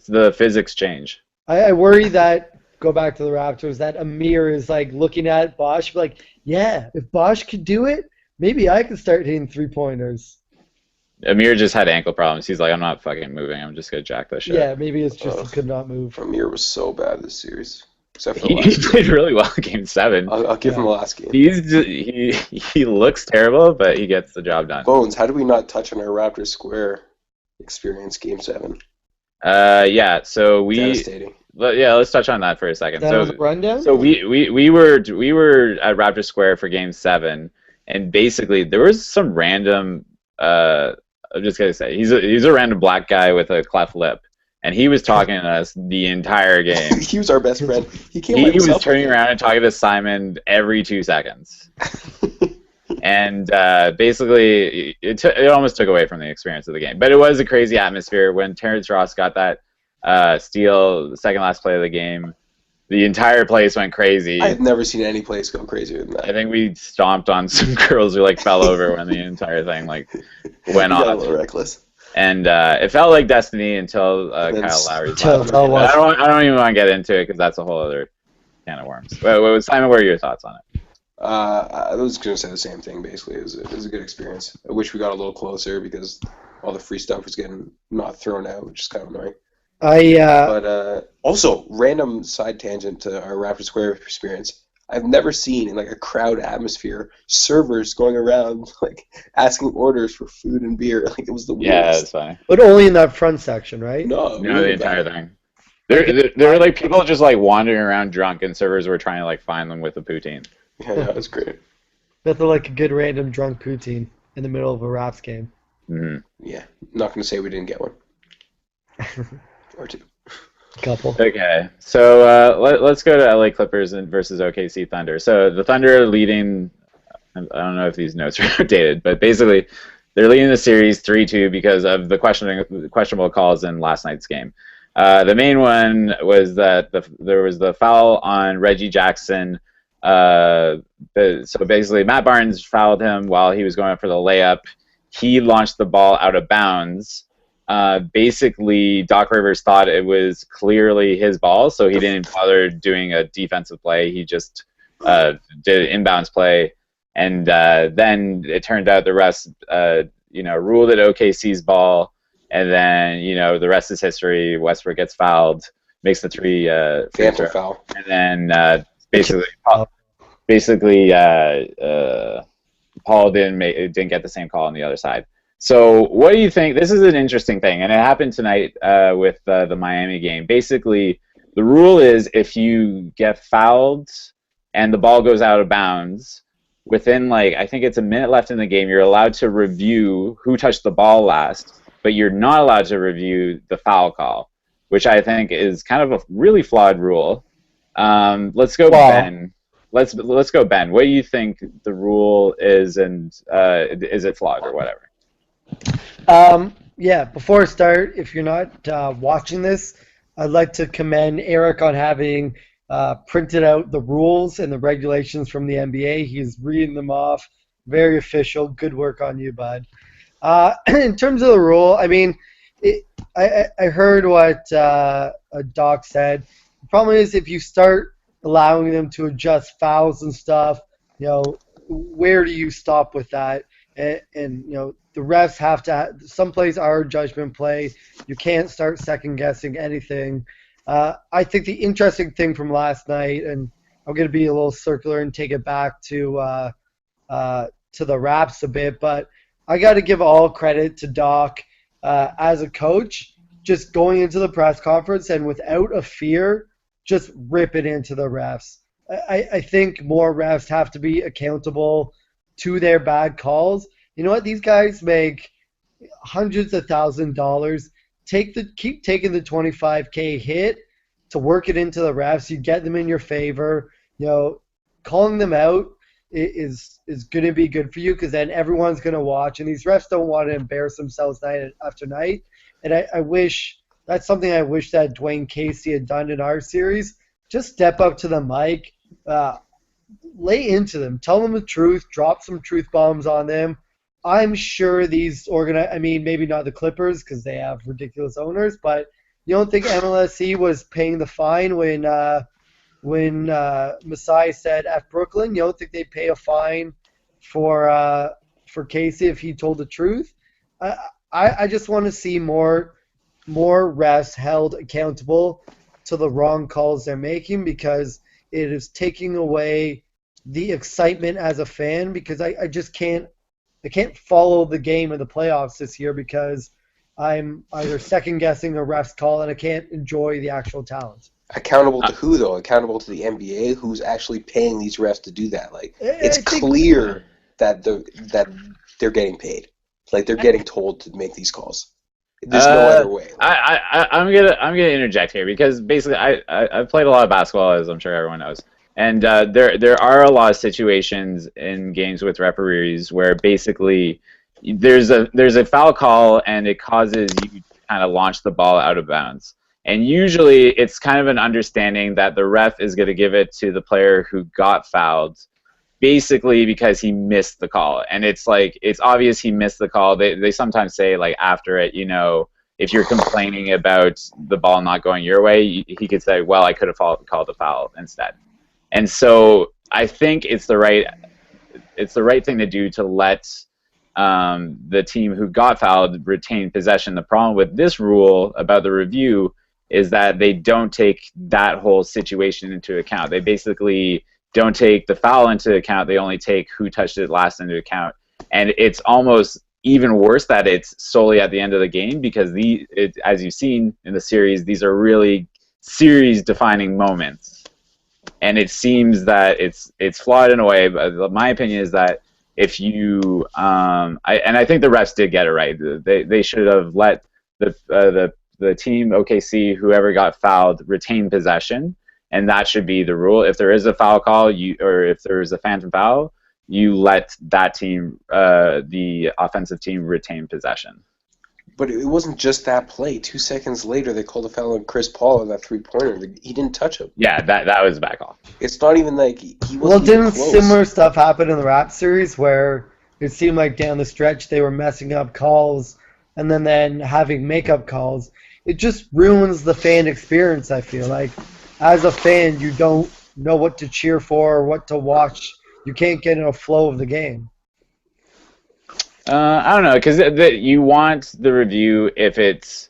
the physics change. I worry that, go back to the Raptors, that Amir is like looking at Bosh like, yeah, if Bosh could do it, maybe I could start hitting 3-pointers. Amir just had ankle problems. He's like, I'm not fucking moving. I'm just going to jack this shit. Yeah, maybe it's just he could not move. Amir was so bad this series. Except for he played really well in Game 7. I'll give him the last game. He looks terrible, but he gets the job done. Bones, how do we not touch on our Raptors Square experience Game 7? Yeah, so we... Devastating. Yeah, let's touch on that for a second. That was a rundown? So we were at Raptor Square for Game 7, and basically there was some random... I'm just gonna say he's a random black guy with a cleft lip, and he was talking to us the entire game. He was our best friend. He was turning around and talking to Simon every 2 seconds, and basically it almost took away from the experience of the game. But it was a crazy atmosphere when Terrence Ross got that steal, the second last play of the game. The entire place went crazy. I've never seen any place go crazier than that. I think we stomped on some girls who fell over when the entire thing went off. A little reckless. And it felt like destiny until Kyle Lowry's last. I don't even want to get into it because that's a whole other can of worms. Simon, what are your thoughts on it? I was going to say the same thing. Basically, it was a good experience. I wish we got a little closer because all the free stuff was getting not thrown out, which is kind of annoying. But also, random side tangent to our Raptor Square experience. I've never seen in a crowd atmosphere servers going around asking orders for food and beer. It was the weirdest. Yeah, that's funny. But only in that front section, right? No, the entire thing. There were people just wandering around drunk, and servers were trying to find them with a poutine. Yeah, that was great. Nothing like a good random drunk poutine in the middle of a Raps game. Mm-hmm. Yeah, not going to say we didn't get one. Or 2. Couple. Okay, so let's go to LA Clippers versus OKC Thunder. So the Thunder are leading. I don't know if these notes are outdated, but basically they're leading the series 3-2 because of the questionable calls in last night's game. The main one was that there was the foul on Reggie Jackson. So basically, Matt Barnes fouled him while he was going up for the layup. He launched the ball out of bounds. Basically, Doc Rivers thought it was clearly his ball, so he didn't bother doing a defensive play. He just did an inbounds play, and then it turned out the refs, ruled it OKC's ball, and then the rest is history. Westbrook gets fouled, makes the three free throw, foul, and then basically Paul didn't get the same call on the other side. So what do you think? This is an interesting thing, and it happened tonight with the Miami game. Basically, the rule is if you get fouled and the ball goes out of bounds, within I think it's a minute left in the game, you're allowed to review who touched the ball last, but you're not allowed to review the foul call, which I think is kind of a really flawed rule. Let's go, Ben. Let's go, Ben. What do you think the rule is, and is it flawed or whatever? Yeah, before I start, if you're not watching this, I'd like to commend Eric on having printed out the rules and the regulations from the NBA. He's reading them off. Very official. Good work on you, bud. In terms of the rule, I mean, I heard what Doc said. The problem is if you start allowing them to adjust fouls and stuff, where do you stop with that? And the refs have to. Some plays are judgment play. You can't start second guessing anything. I think the interesting thing from last night, and I'm going to be a little circular and take it back to the Raps a bit, but I got to give all credit to Doc as a coach, just going into the press conference and without a fear, just rip it into the refs. I think more refs have to be accountable to their bad calls. You know what? These guys make hundreds of $1,000s. Keep taking the $25K hit to work it into the refs. You get them in your favor. Calling them out is going to be good for you because then everyone's going to watch. And these refs don't want to embarrass themselves night after night. And I wish that's something I wish that Dwayne Casey had done in our series. Just step up to the mic, lay into them, tell them the truth, drop some truth bombs on them. I'm sure these maybe not the Clippers because they have ridiculous owners, but you don't think MLSE was paying the fine when Masai said F Brooklyn? You don't think they'd pay a fine for Casey if he told the truth? I just want to see more refs held accountable to the wrong calls they're making because it is taking away the excitement as a fan because I just can't follow the game of the playoffs this year because I'm either second guessing a ref's call and I can't enjoy the actual talent. Accountable to who though? Accountable to the NBA, who's actually paying these refs to do that? It's clear that they're getting paid. They're getting told to make these calls. There's no other way. I'm gonna interject here because basically I've played a lot of basketball, as I'm sure everyone knows, and there are a lot of situations in games with referees where basically there's a foul call and it causes you to kind of launch the ball out of bounds, and usually it's kind of an understanding that the ref is going to give it to the player who got fouled. Basically because he missed the call, and it's obvious he missed the call. They sometimes say after it, if you're complaining about the ball not going your way, he could say, well, I could have called a foul instead. And so I think it's the right thing to do to let the team who got fouled retain possession. The problem with this rule about the review is that they don't take that whole situation into account. They basically don't take the foul into account. They only take who touched it last into account. And it's almost even worse that it's solely at the end of the game because as you've seen in the series, these are really series-defining moments. And it seems that it's flawed in a way, but my opinion is that if you I think the refs did get it right. They should have let the team OKC, whoever got fouled, retain possession. And that should be the rule. If there is a foul call, or if there is a phantom foul, you let that team, the offensive team, retain possession. But it wasn't just that play. 2 seconds later, they called a foul on Chris Paul on that three-pointer. He didn't touch him. Yeah, that was back off. It's not even he wasn't. Well, didn't close. Similar stuff happen in the Rap series where it seemed like down the stretch they were messing up calls and then having makeup calls? It just ruins the fan experience, I feel like. As a fan, you don't know what to cheer for or what to watch you can't get in a flow of the game. I don't know, because you want the review if it's,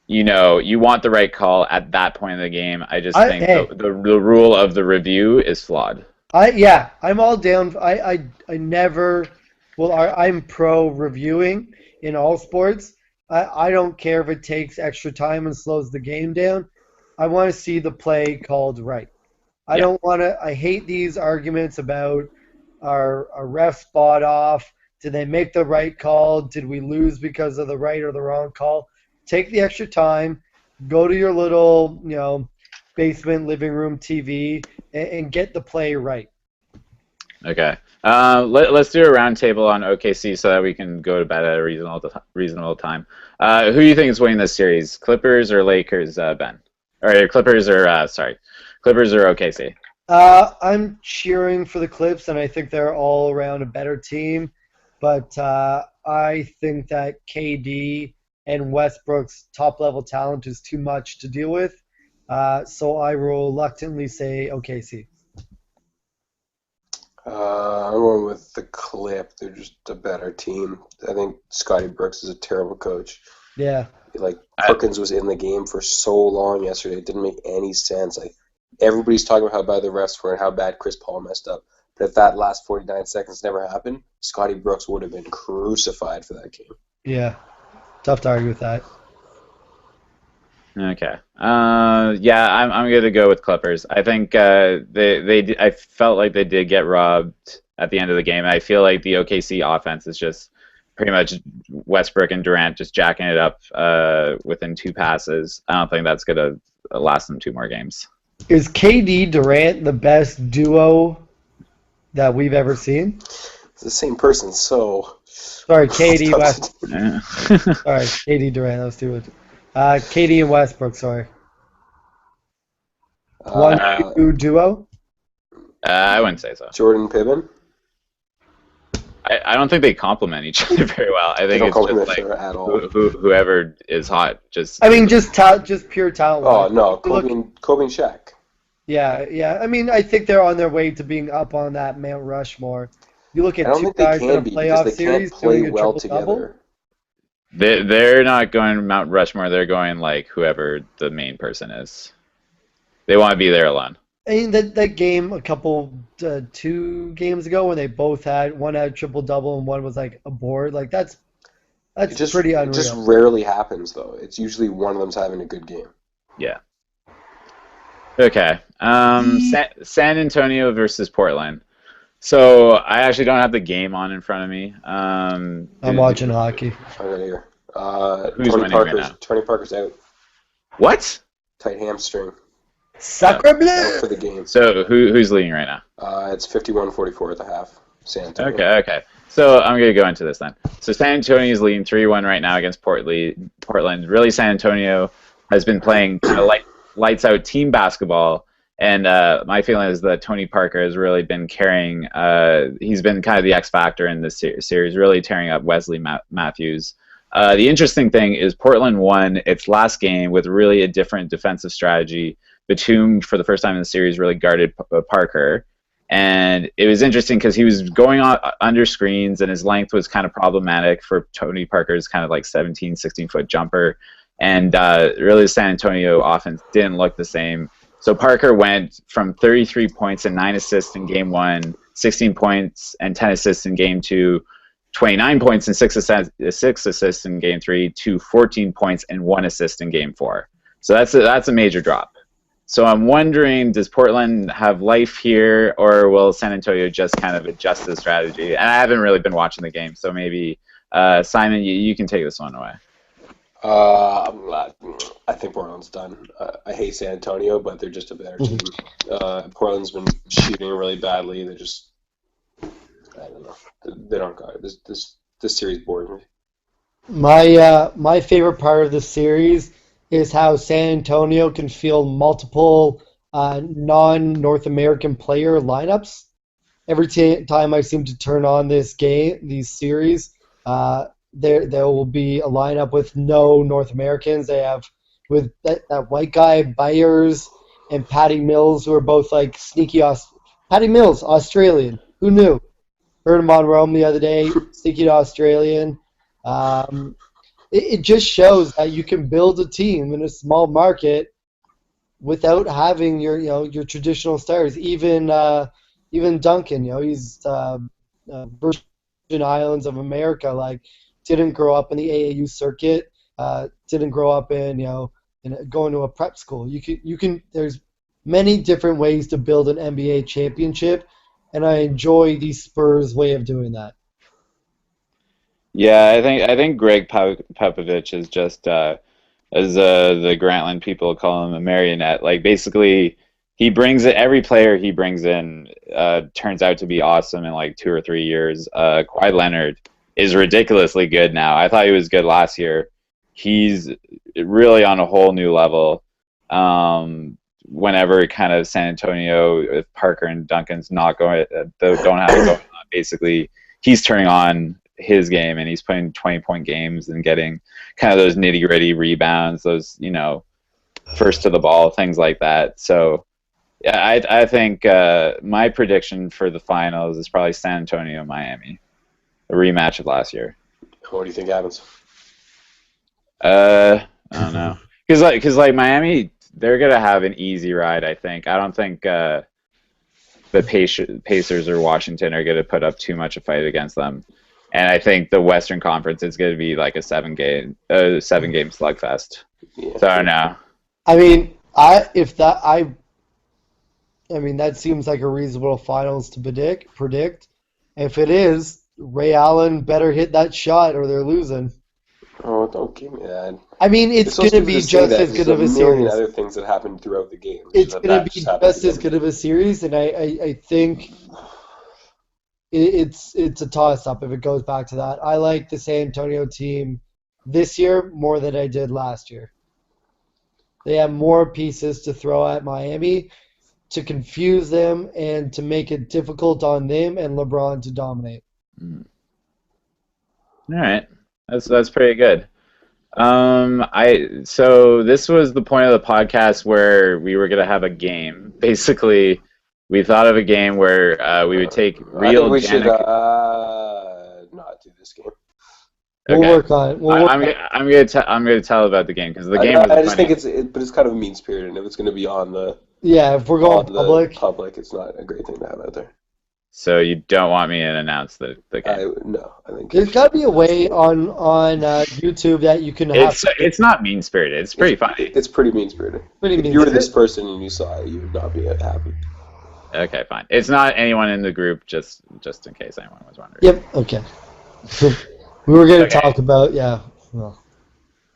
you want the right call at that point in the game. I just think Hey, the rule of the review is flawed. I'm all down. I never. Well, I'm pro reviewing in all sports. I don't care if it takes extra time and slows the game down. I want to see the play called right. I Yeah. don't want to. I hate these arguments about our ref spot off. Did they make the right call? Did we lose because of the right or the wrong call? Take the extra time. Go to your little, basement living room TV and get the play right. Okay. Let's do a roundtable on OKC so that we can go to bed at a reasonable time. Who do you think is winning this series? Clippers or Lakers, Ben? Or Clippers or Clippers or OKC? I'm cheering for the Clips, and I think they're all around a better team. But I think that KD and Westbrook's top-level talent is too much to deal with. So I will reluctantly say OKC. I'm going with the Clip. They're just a better team. I think Scotty Brooks is a terrible coach. Yeah. Like Perkins was in the game for so long yesterday, it didn't make any sense. Like everybody's talking about how bad the refs were and how bad Chris Paul messed up. But if that last 49 seconds never happened, Scotty Brooks would have been crucified for that game. Yeah. Tough to argue with that. Okay. Yeah, I'm gonna go with Clippers. I think I felt like they did get robbed at the end of the game. I feel like the OKC offense is just pretty much Westbrook and Durant just jacking it up within 2 passes. I don't think that's gonna last them 2 more games. Is KD Durant the best duo that we've ever seen? It's the same person, so... Sorry, KD West. Yeah. Sorry, KD Durant. That was too much. KD and Westbrook. Sorry. 1-2 duo. I wouldn't say so. Jordan Pippen? I don't think they complement each other very well. I think it's just like at all. whoever is hot. Just I mean, just pure talent. Oh no, Kobe and Shaq. Yeah. I mean, I think they're on their way to being up on that Mount Rushmore. You look at 2 guys in a playoff series doing a triple-double. They're not going Mount Rushmore. They're going like whoever the main person is. They want to be there alone. I mean, that game a couple 2 games ago when they both had one had triple-double and one was like a board. Like that's pretty unreal. It just rarely happens though. It's usually one of them's having a good game. Yeah. Okay. San Antonio versus Portland. So I actually don't have the game on in front of me. I'm watching hockey. I got here. Who's winning right now? Tony Parker's out. What? Tight hamstring. Sacre bleu! Out for the game. So who's leading right now? It's 51-44 at the half. San Antonio. Okay. So I'm going to go into this then. So San Antonio is leading 3-1 right now against Portland. Really, San Antonio has been playing kind of lights out team basketball. And my feeling is that Tony Parker has really been carrying. He's been kind of the X factor in this series, really tearing up Wesley Matthews. The interesting thing is Portland won its last game with really a different defensive strategy. Batum, for the first time in the series, really guarded Parker. And it was interesting because he was going on under screens, and his length was kind of problematic for Tony Parker's kind of like 17, 16-foot jumper. And really the San Antonio offense didn't look the same. So Parker went from 33 points and 9 assists in Game 1, 16 points and 10 assists in Game 2, 29 points and 6 assists in Game 3, to 14 points and 1 assist in Game 4. So that's a major drop. So I'm wondering, does Portland have life here, or will San Antonio just kind of adjust the strategy? And I haven't really been watching the game, so maybe, Simon, you can take this one away. I think Portland's done. I hate San Antonio, but they're just a better team. Portland's been shooting really badly. They're just, I don't know. They don't got it. This series bores me. My favorite part of the series is how San Antonio can field multiple non-North American player lineups. Every time I seem to turn on these series, there will be a lineup with no North Americans. They have with that white guy Byers and Patty Mills, who are both like sneaky. Patty Mills, Australian. Who knew? Heard him on Rome the other day, speaking Australian. It just shows that you can build a team in a small market without having your traditional stars. Even Duncan, he's Virgin Islands of America, like didn't grow up in the AAU circuit, didn't grow up in going to a prep school. You can there's many different ways to build an NBA championship, and I enjoy the Spurs way of doing that. Yeah, I think Greg Popovich is just as the Grantland people call him, a marionette. Like basically, he brings it. Every player he brings in turns out to be awesome in like 2 or 3 years. Kawhi Leonard is ridiculously good now. I thought he was good last year. He's really on a whole new level. Whenever kind of San Antonio, if Parker and Duncan's not going, don't have it going on, basically he's turning on his game and he's playing 20-point games and getting kind of those nitty-gritty rebounds, those first to the ball, things like that. So yeah, I think my prediction for the finals is probably San Antonio Miami, a rematch of last year. What do you think happens? I don't know, because like Miami, they're gonna have an easy ride. I think. I don't think the Pacers or Washington are gonna put up too much of a fight against them. And I think the Western Conference is going to be like a seven-game slugfest. Yeah. So I don't know. I mean, that seems like a reasonable finals to predict. If it is, Ray Allen better hit that shot or they're losing. Oh, don't give me that. I mean, it's going to be just as good of a series. There's a million other things that happen throughout the game. It's going to be just as good of a series, and I think it's a toss-up if it goes back to that. I like the San Antonio team this year more than I did last year. They have more pieces to throw at Miami to confuse them and to make it difficult on them and LeBron to dominate. All right, that's pretty good. So this was the point of the podcast where we were gonna have a game. Basically, we thought of a game where we would take real. I think we should not do this game. Okay. We'll work on it. I'm gonna tell about the game because the game. I just think it's kind of a mean spirit, and if it's gonna be on the if we're going public, it's not a great thing to have out there. So you don't want me to announce the game? No, I think there's got to be a way on YouTube that you can. It's not mean spirited. It's pretty funny. It's pretty mean spirited. If you were this person and you saw it, you would not be happy. Okay, fine. It's not anyone in the group, just in case anyone was wondering. Yep. Okay. We were going to talk about Well.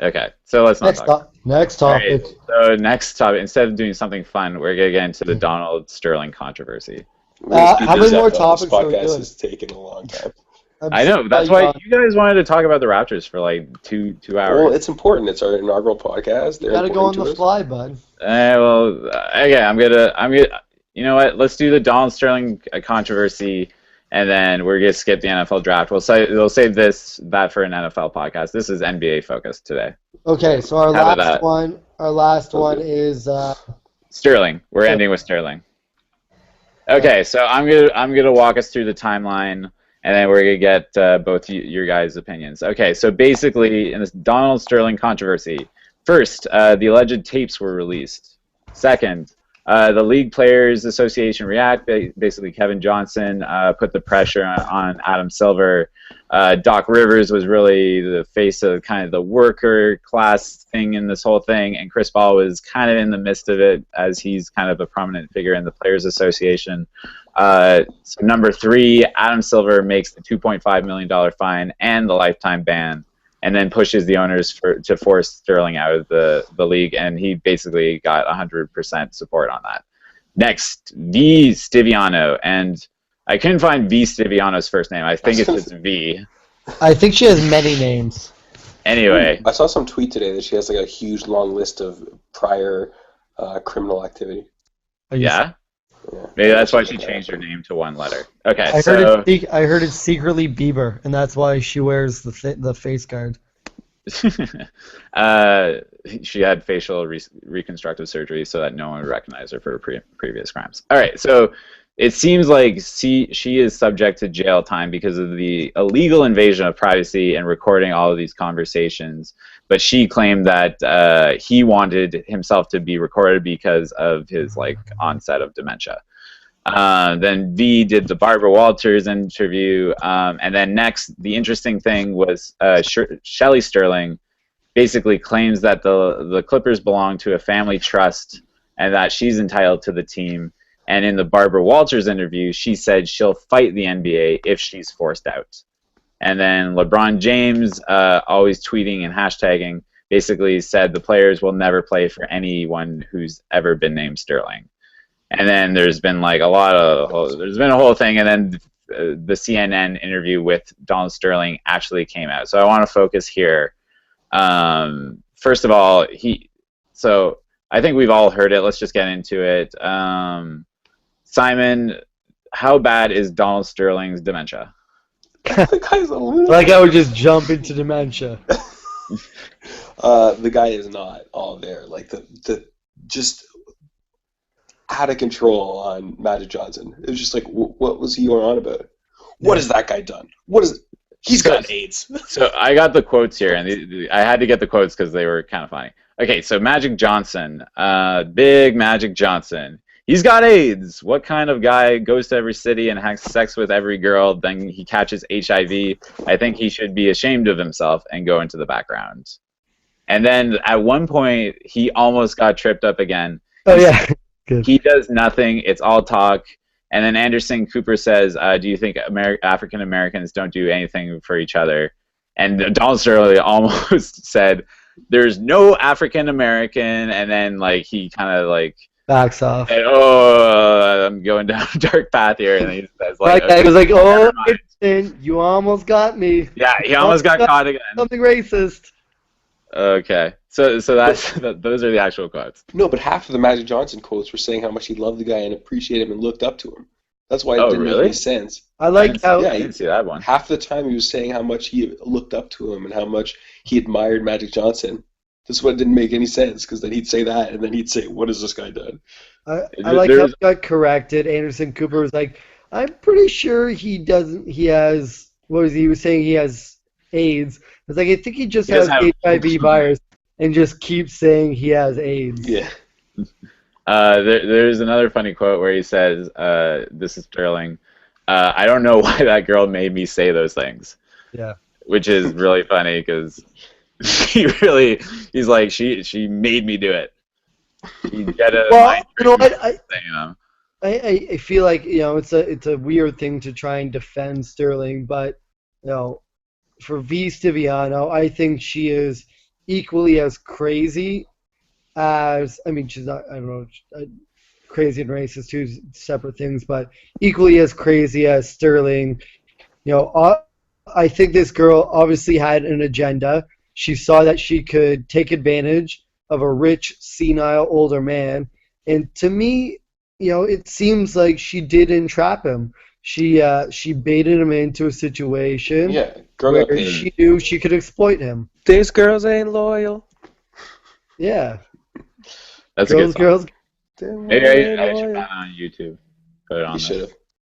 Okay, so let's not talk. Next topic. Right, so next topic. Instead of doing something fun, we're going to get into the Donald Sterling controversy. How many more topics are we doing? This podcast has taken a long time. I know. That's why you guys wanted to talk about the Raptors for like two hours. Well, it's important. It's our inaugural podcast. You got to go on the fly, bud. Okay. I'm gonna. You know what? Let's do the Donald Sterling controversy, and then we're gonna skip the NFL draft. We'll save that for an NFL podcast. This is NBA focused today. Okay, so our last one is Sterling. We're ending with Sterling. Okay, so I'm gonna walk us through the timeline, and then we're gonna get both your guys' opinions. Okay, so basically, in this Donald Sterling controversy, first, the alleged tapes were released. Second, the League Players Association React, basically Kevin Johnson, put the pressure on Adam Silver. Doc Rivers was really the face of kind of the worker class thing in this whole thing, and Chris Paul was kind of in the midst of it as he's kind of a prominent figure in the Players Association. So number 3, Adam Silver makes the $2.5 million fine and the lifetime ban, and then pushes the owners to force Sterling out of the league, and he basically got 100% support on that. Next, V. Stiviano, and I couldn't find V. Stiviano's first name. I think it's just V. I think she has many names. Anyway. I saw some tweet today that she has like a huge long list of prior criminal activity. Yeah? Maybe that's why she changed her name to one letter. Okay, I heard it's secretly Bieber, and that's why she wears the face guard. She had facial reconstructive surgery so that no one would recognize her for previous crimes. All right, so it seems like she is subject to jail time because of the illegal invasion of privacy and recording all of these conversations. But she claimed that he wanted himself to be recorded because of his like onset of dementia. Then V did the Barbara Walters interview, and then next, the interesting thing was Shelley Sterling basically claims that the Clippers belong to a family trust and that she's entitled to the team. And in the Barbara Walters interview, she said she'll fight the NBA if she's forced out. And then LeBron James, always tweeting and hashtagging, basically said the players will never play for anyone who's ever been named Sterling. And then there's been like there's been a whole thing, and then the CNN interview with Donald Sterling actually came out. So I want to focus here. First of all, so I think we've all heard it. Let's just get into it. Simon, how bad is Donald Sterling's dementia? The guy's a lunatic. Like I would just jump into dementia. The guy is not all there. Like the just out of control on Magic Johnson. It was just like, what was he going on about? What has that guy done? He's got AIDS. So I got the quotes here, and I had to get the quotes because they were kind of funny. Okay, so Magic Johnson, big Magic Johnson. He's got AIDS. What kind of guy goes to every city and has sex with every girl, then he catches HIV? I think he should be ashamed of himself and go into the background. And then at one point, he almost got tripped up again. Oh, yeah. Good. He does nothing. It's all talk. And then Anderson Cooper says, do you think African Americans don't do anything for each other? And Donald Sterling almost said, there's no African American. And then like he kind of like backs off. Said, oh, I'm going down a dark path here. And he says, like, okay, he was like, oh, you almost got me. Yeah, he almost got caught again. Something racist. Okay, so that's those are the actual quotes. No, but half of the Magic Johnson quotes were saying how much he loved the guy and appreciated him and looked up to him. That's why it didn't make any sense. I like how I didn't see that one. Half the time he was saying how much he looked up to him and how much he admired Magic Johnson. This one didn't make any sense because then he'd say that and then he'd say, "What has this guy done?" I like how he got corrected. Anderson Cooper was like, "I'm pretty sure he doesn't. He has what was he was saying? He has AIDS." I was like, I think he just has HIV virus and just keeps saying he has AIDS. Yeah. There's another funny quote where he says, this is Sterling, I don't know why that girl made me say those things. Yeah. Which is really funny because he's like, she made me do it. Well, you know what? I feel like, it's a weird thing to try and defend Sterling, but, for V. Stiviano, I think she is equally as crazy as, she's not, I don't know, crazy and racist, two separate things, but equally as crazy as Sterling. I think this girl obviously had an agenda. She saw that she could take advantage of a rich, senile, older man, and to me, it seems like she did entrap him. She baited him into a situation where she knew she could exploit him. These girls ain't loyal. Yeah. That's girls. Maybe I should put it on YouTube. Put it on.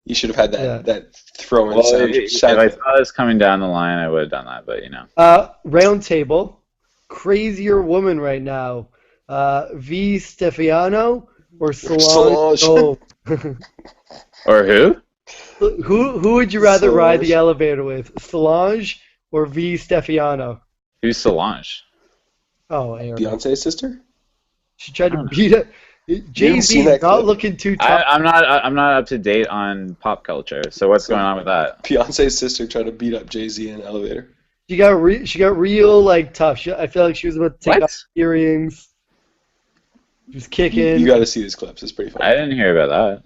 You should have had that throw-in sound. If I saw this coming down the line, I would have done that, but Round table. Crazier woman right now. V. Stefano or Solange? Oh. Or who? Who would you rather ride the elevator with, Solange or V. Stefano? Who's Solange? Oh, Aaron. Beyonce's sister? She tried to beat it. Jay-Z not looking too tough. I'm not up to date on pop culture. So what's going on with that? Beyonce's sister tried to beat up Jay-Z in an elevator. She got real like tough. I feel like she was about to take off earrings. She was kicking. You got to see these clips. It's pretty funny. I didn't hear about that.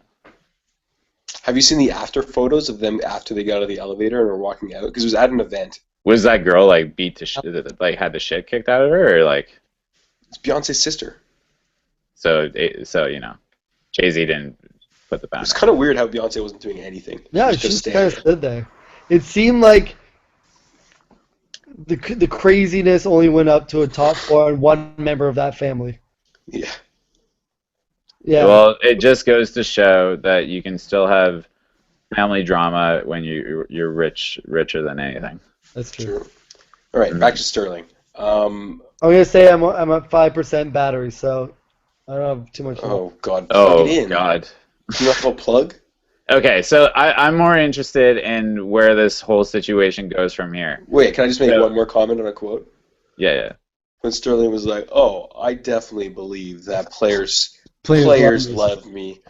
Have you seen the after photos of them after they got out of the elevator and were walking out? Because it was at an event. Was that girl like beat to like had the shit kicked out of her, or like? It's Beyonce's sister. So Jay-Z didn't put the bounce. It's kind of weird how Beyonce wasn't doing anything. No, she just kind of stood there. It seemed like the craziness only went up to a top 4 and one member of that family. Yeah. Yeah, Well, it just goes to show that you can still have family drama when you're richer than anything. that's true. True. All right, back Mhm. to Sterling. I'm gonna say I'm at 5% battery, so I don't have too much longer. Oh God, plug it Oh in. God. Do you not have a plug? Okay, so I'm more interested in where this whole situation goes from here. Wait, can I just make So one more comment on a quote? yeah, yeah. When Sterling was like, "Oh, I definitely believe that Players love players me. love me,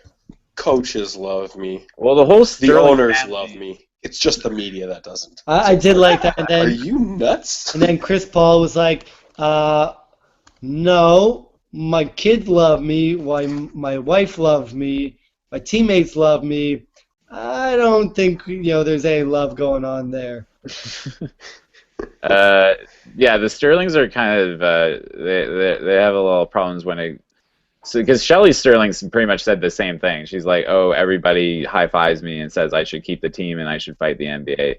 coaches love me, Well, the whole the Sterling owners love family. me. It's just the media that doesn't." It's I like, did like that, and are then you nuts? Chris Paul was like, no, my kids love me, why my wife loves me, my teammates love me. I don't think there's any love going on there. Uh, yeah, the Sterlings are kind of they have a little problems when it so because Shelley Sterling's pretty much said the same thing. She's like, "Oh, everybody high fives me and says I should keep the team and I should fight the NBA."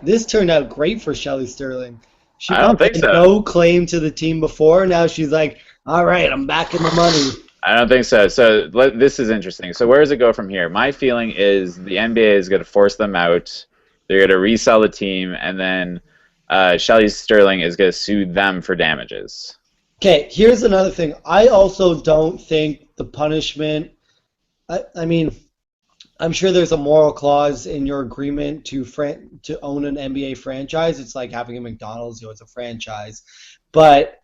This turned out great for Shelley Sterling. She I don't probably think had so. no claim to the team before. Now she's like, all right, I'm back in the money. I don't think so. So this is interesting. So where does it go from here? My feeling is the NBA is going to force them out. They're going to resell the team, and then Shelley Sterling is going to sue them for damages. Okay, here's another thing. I also don't think the punishment. I mean, I'm sure there's a moral clause in your agreement to own an NBA franchise. It's like having a McDonald's, it's a franchise. But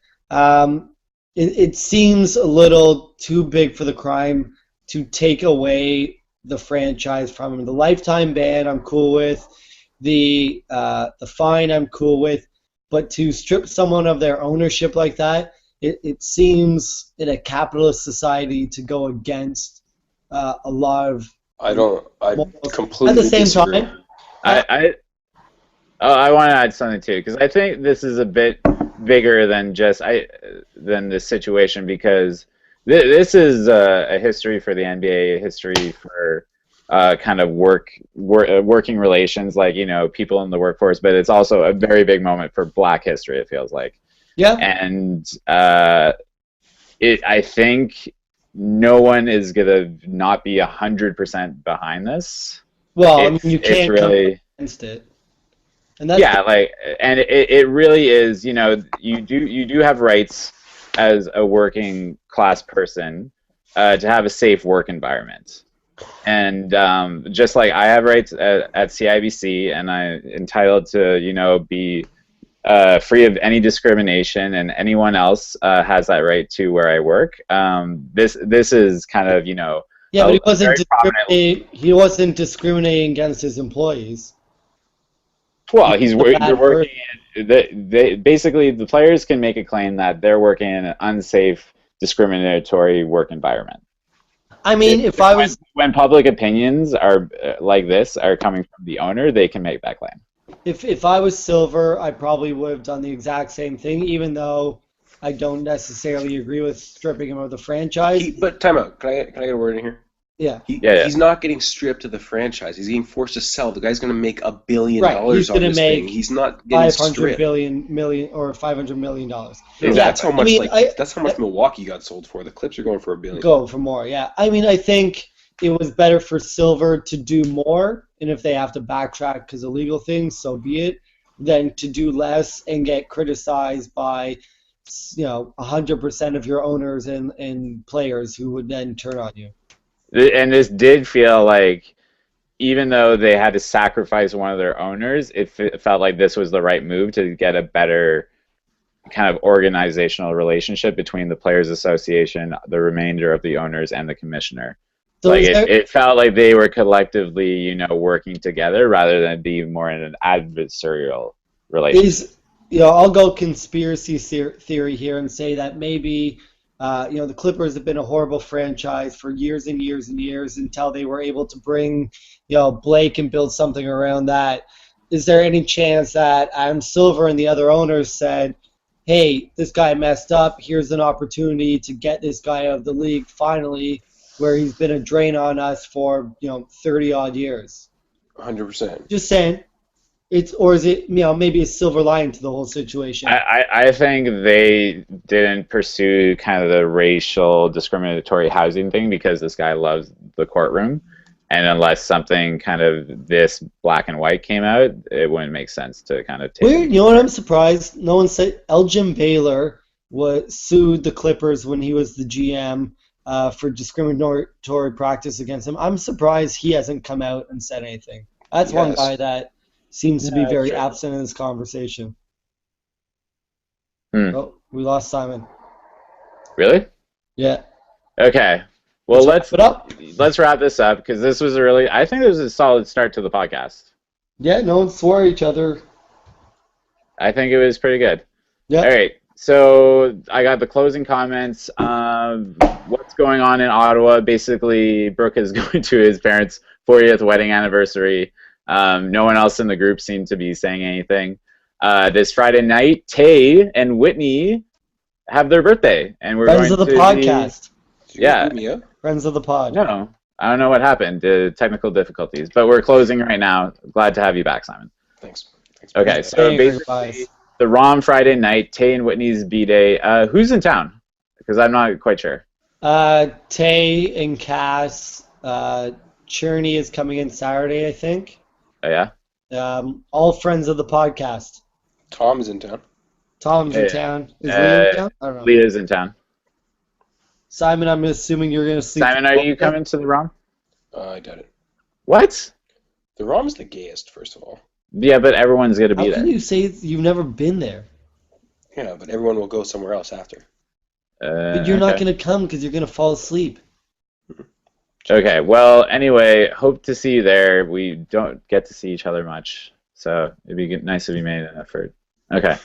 it seems a little too big for the crime to take away the franchise from him. The lifetime ban, I'm cool with. The fine, I'm cool with. But to strip someone of their ownership like that, it seems in a capitalist society to go against a lot of I don't. I morals. At the completely same disagree. time, I I want to add something too because I think this is a bit bigger than just than this situation because this is a history for the NBA, a history for kind of working relations, like people in the workforce, but it's also a very big moment for Black history. It feels like, yeah. and I think no one is gonna not be 100% behind this. Well, I mean, It's you it's can't come really against it, and that's yeah, like, and it really is, you do have rights as a working class person to have a safe work environment. And just like I have rights at CIBC and I'm entitled to, be free of any discrimination, and anyone else has that right to where I work. This is kind of, yeah, but a very prominent. He wasn't discriminating against his employees. He Well, was a they're bad person. working. They basically the players can make a claim that they're working in an unsafe, discriminatory work environment. I mean, if I was When public opinions are like this are coming from the owner, they can make that claim. if I was Silver, I probably would have done the exact same thing, even though I don't necessarily agree with stripping him of the franchise. But time out. Can I get a word in here? Yeah, Yeah, yeah. He's not getting stripped of the franchise. He's getting forced to sell. The guy's going to make $1 billion right. He's on gonna this make thing. He's not getting 500 stripped. billion million or $500 million. No, Exactly. that's how I much mean, that's how much Milwaukee got sold for. The Clips are going for $1 billion. Go for more. Yeah, I mean, I think it was better for Silver to do more, and if they have to backtrack because of legal things, so be it, than to do less and get criticized by 100% of your owners and players who would then turn on you. And this did feel like, even though they had to sacrifice one of their owners, it felt like this was the right move to get a better kind of organizational relationship between the Players Association, the remainder of the owners, and the commissioner. So Like is there, it felt like they were collectively, working together rather than being more in an adversarial relationship. I'll go conspiracy theory here and say that maybe the Clippers have been a horrible franchise for years and years and years until they were able to bring Blake and build something around that. Is there any chance that Adam Silver and the other owners said, hey, this guy messed up, here's an opportunity to get this guy out of the league finally, where he's been a drain on us for 30 odd years? 100%. Just saying. is it maybe a silver lining to the whole situation? I think they didn't pursue kind of the racial discriminatory housing thing because this guy loves the courtroom. And unless something kind of this black and white came out, it wouldn't make sense to kind of take Weird, you know what? I'm surprised. No one said Elgin Baylor sued the Clippers when he was the GM for discriminatory practice against him. I'm surprised he hasn't come out and said anything. That's one guy that seems to be very absent in this conversation. Oh, we lost Simon. Really? Yeah. Okay. Well, let's wrap this up because this was I think it was a solid start to the podcast. Yeah, no one swore at each other. I think it was pretty good. Yeah. All right. So I got the closing comments. What's going on in Ottawa? Basically, Brooke is going to his parents' 40th wedding anniversary. No one else in the group seemed to be saying anything. This Friday night, Tay and Whitney have their birthday, and we're Friends going of the to podcast. Yeah. Friends of the pod. No, I don't know what happened. Technical difficulties, but we're closing right now. Glad to have you back, Simon. Thanks. Okay, so basically, the ROM Friday night, Tay and Whitney's B-Day. Who's in town? Because I'm not quite sure. Tay and Cass. Cherney is coming in Saturday, I think. Oh, yeah? All friends of the podcast. Tom's in town. Tom's in town. Is Leah in town? I don't know. Leah's in town. Simon, I'm assuming you're going to sleep. Simon, are you coming to the ROM? I doubt it. What? The ROM's the gayest, first of all. Yeah, but everyone's going to be there. How can you say you've never been there? Yeah, but everyone will go somewhere else after. But you're not going to come because you're going to fall asleep. Okay, well, anyway, hope to see you there. We don't get to see each other much, so it'd be nice if you made an effort. Okay.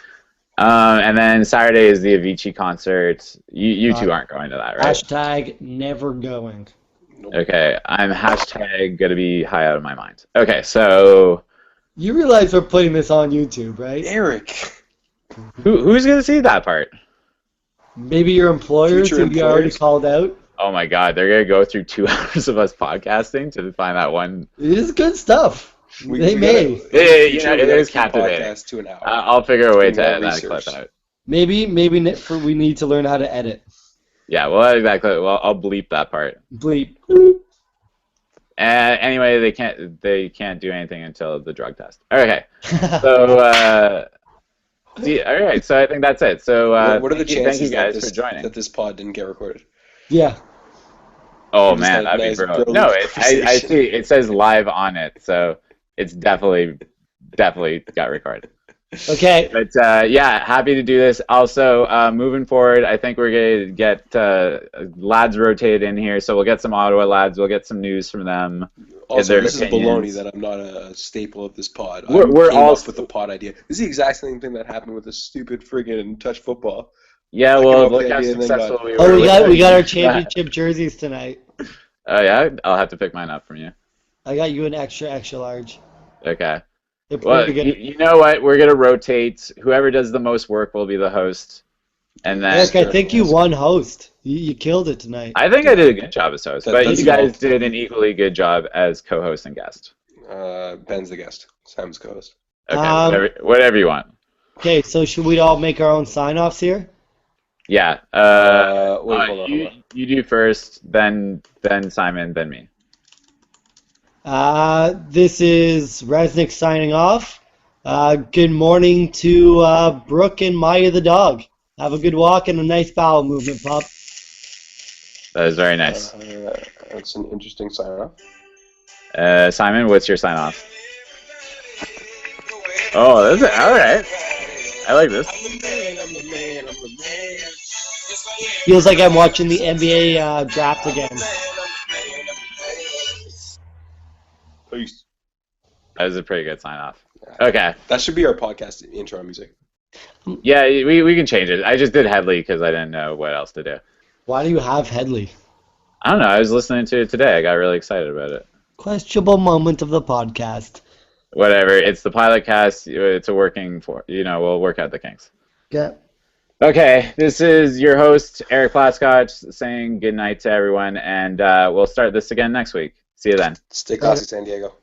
And then Saturday is the Avicii concert. You two aren't going to that, right? Hashtag never going. Okay, I'm hashtag gonna be high out of my mind. Okay, so... You realize we're putting this on YouTube, right? Eric! Who's gonna see that part? Maybe your employers who you already called out. Oh my god, they're gonna go through 2 hours of us podcasting to find that one. It is good stuff. They may. It is captivating. To an hour. I'll figure a way to edit that clip out. Maybe we need to learn how to edit. Yeah, well, exactly. Well, I'll bleep that part. Bleep. Anyway, they can't do anything until the drug test. Okay, so all right. So I think that's it. So what are the chances thank you guys for joining. that this pod didn't get recorded? Yeah. Oh man, that'd be brutal. No, I see. It says live on it, so it's definitely got recorded. Okay. But yeah, happy to do this. Also, moving forward, I think we're going to get lads rotated in here. So we'll get some Ottawa lads. We'll get some news from them. Also, this is baloney that I'm not a staple of this pod. We're all up with the pod idea. This is the exact same thing that happened with the stupid friggin' touch football. Yeah, well, look how successful we were. Oh, we got our championship jerseys tonight. Oh yeah, I'll have to pick mine up from you. I got you an extra large. Okay. Well, you know what? We're gonna rotate. Whoever does the most work will be the host, and then. Eric, I think you won host. You killed it tonight. I think I did a good job as host, but you guys did an equally good job as co-host and guest. Ben's the guest. Simon's co-host. Okay, whatever you want. Okay, so should we all make our own sign-offs here? Yeah. Hold on. You do first, then Simon, then me. This is Resnick signing off. Good morning to Brooke and Maya the dog. Have a good walk and a nice bowel movement, pup. That is very nice. That's an interesting sign-off. Simon, what's your sign-off? Oh, that's it. All right. I like this. Feels like I'm watching the NBA draft again. Peace. That was a pretty good sign-off. Okay. That should be our podcast intro music. Yeah, we can change it. I just did Headley because I didn't know what else to do. Why do you have Headley? I don't know. I was listening to it today. I got really excited about it. Questionable moment of the podcast. Whatever. It's the pilotcast. It's a working for. We'll work out the kinks. Yeah. Okay. This is your host, Eric Plaskotch, saying good night to everyone, and we'll start this again next week. See you then. Stay classy, San Diego.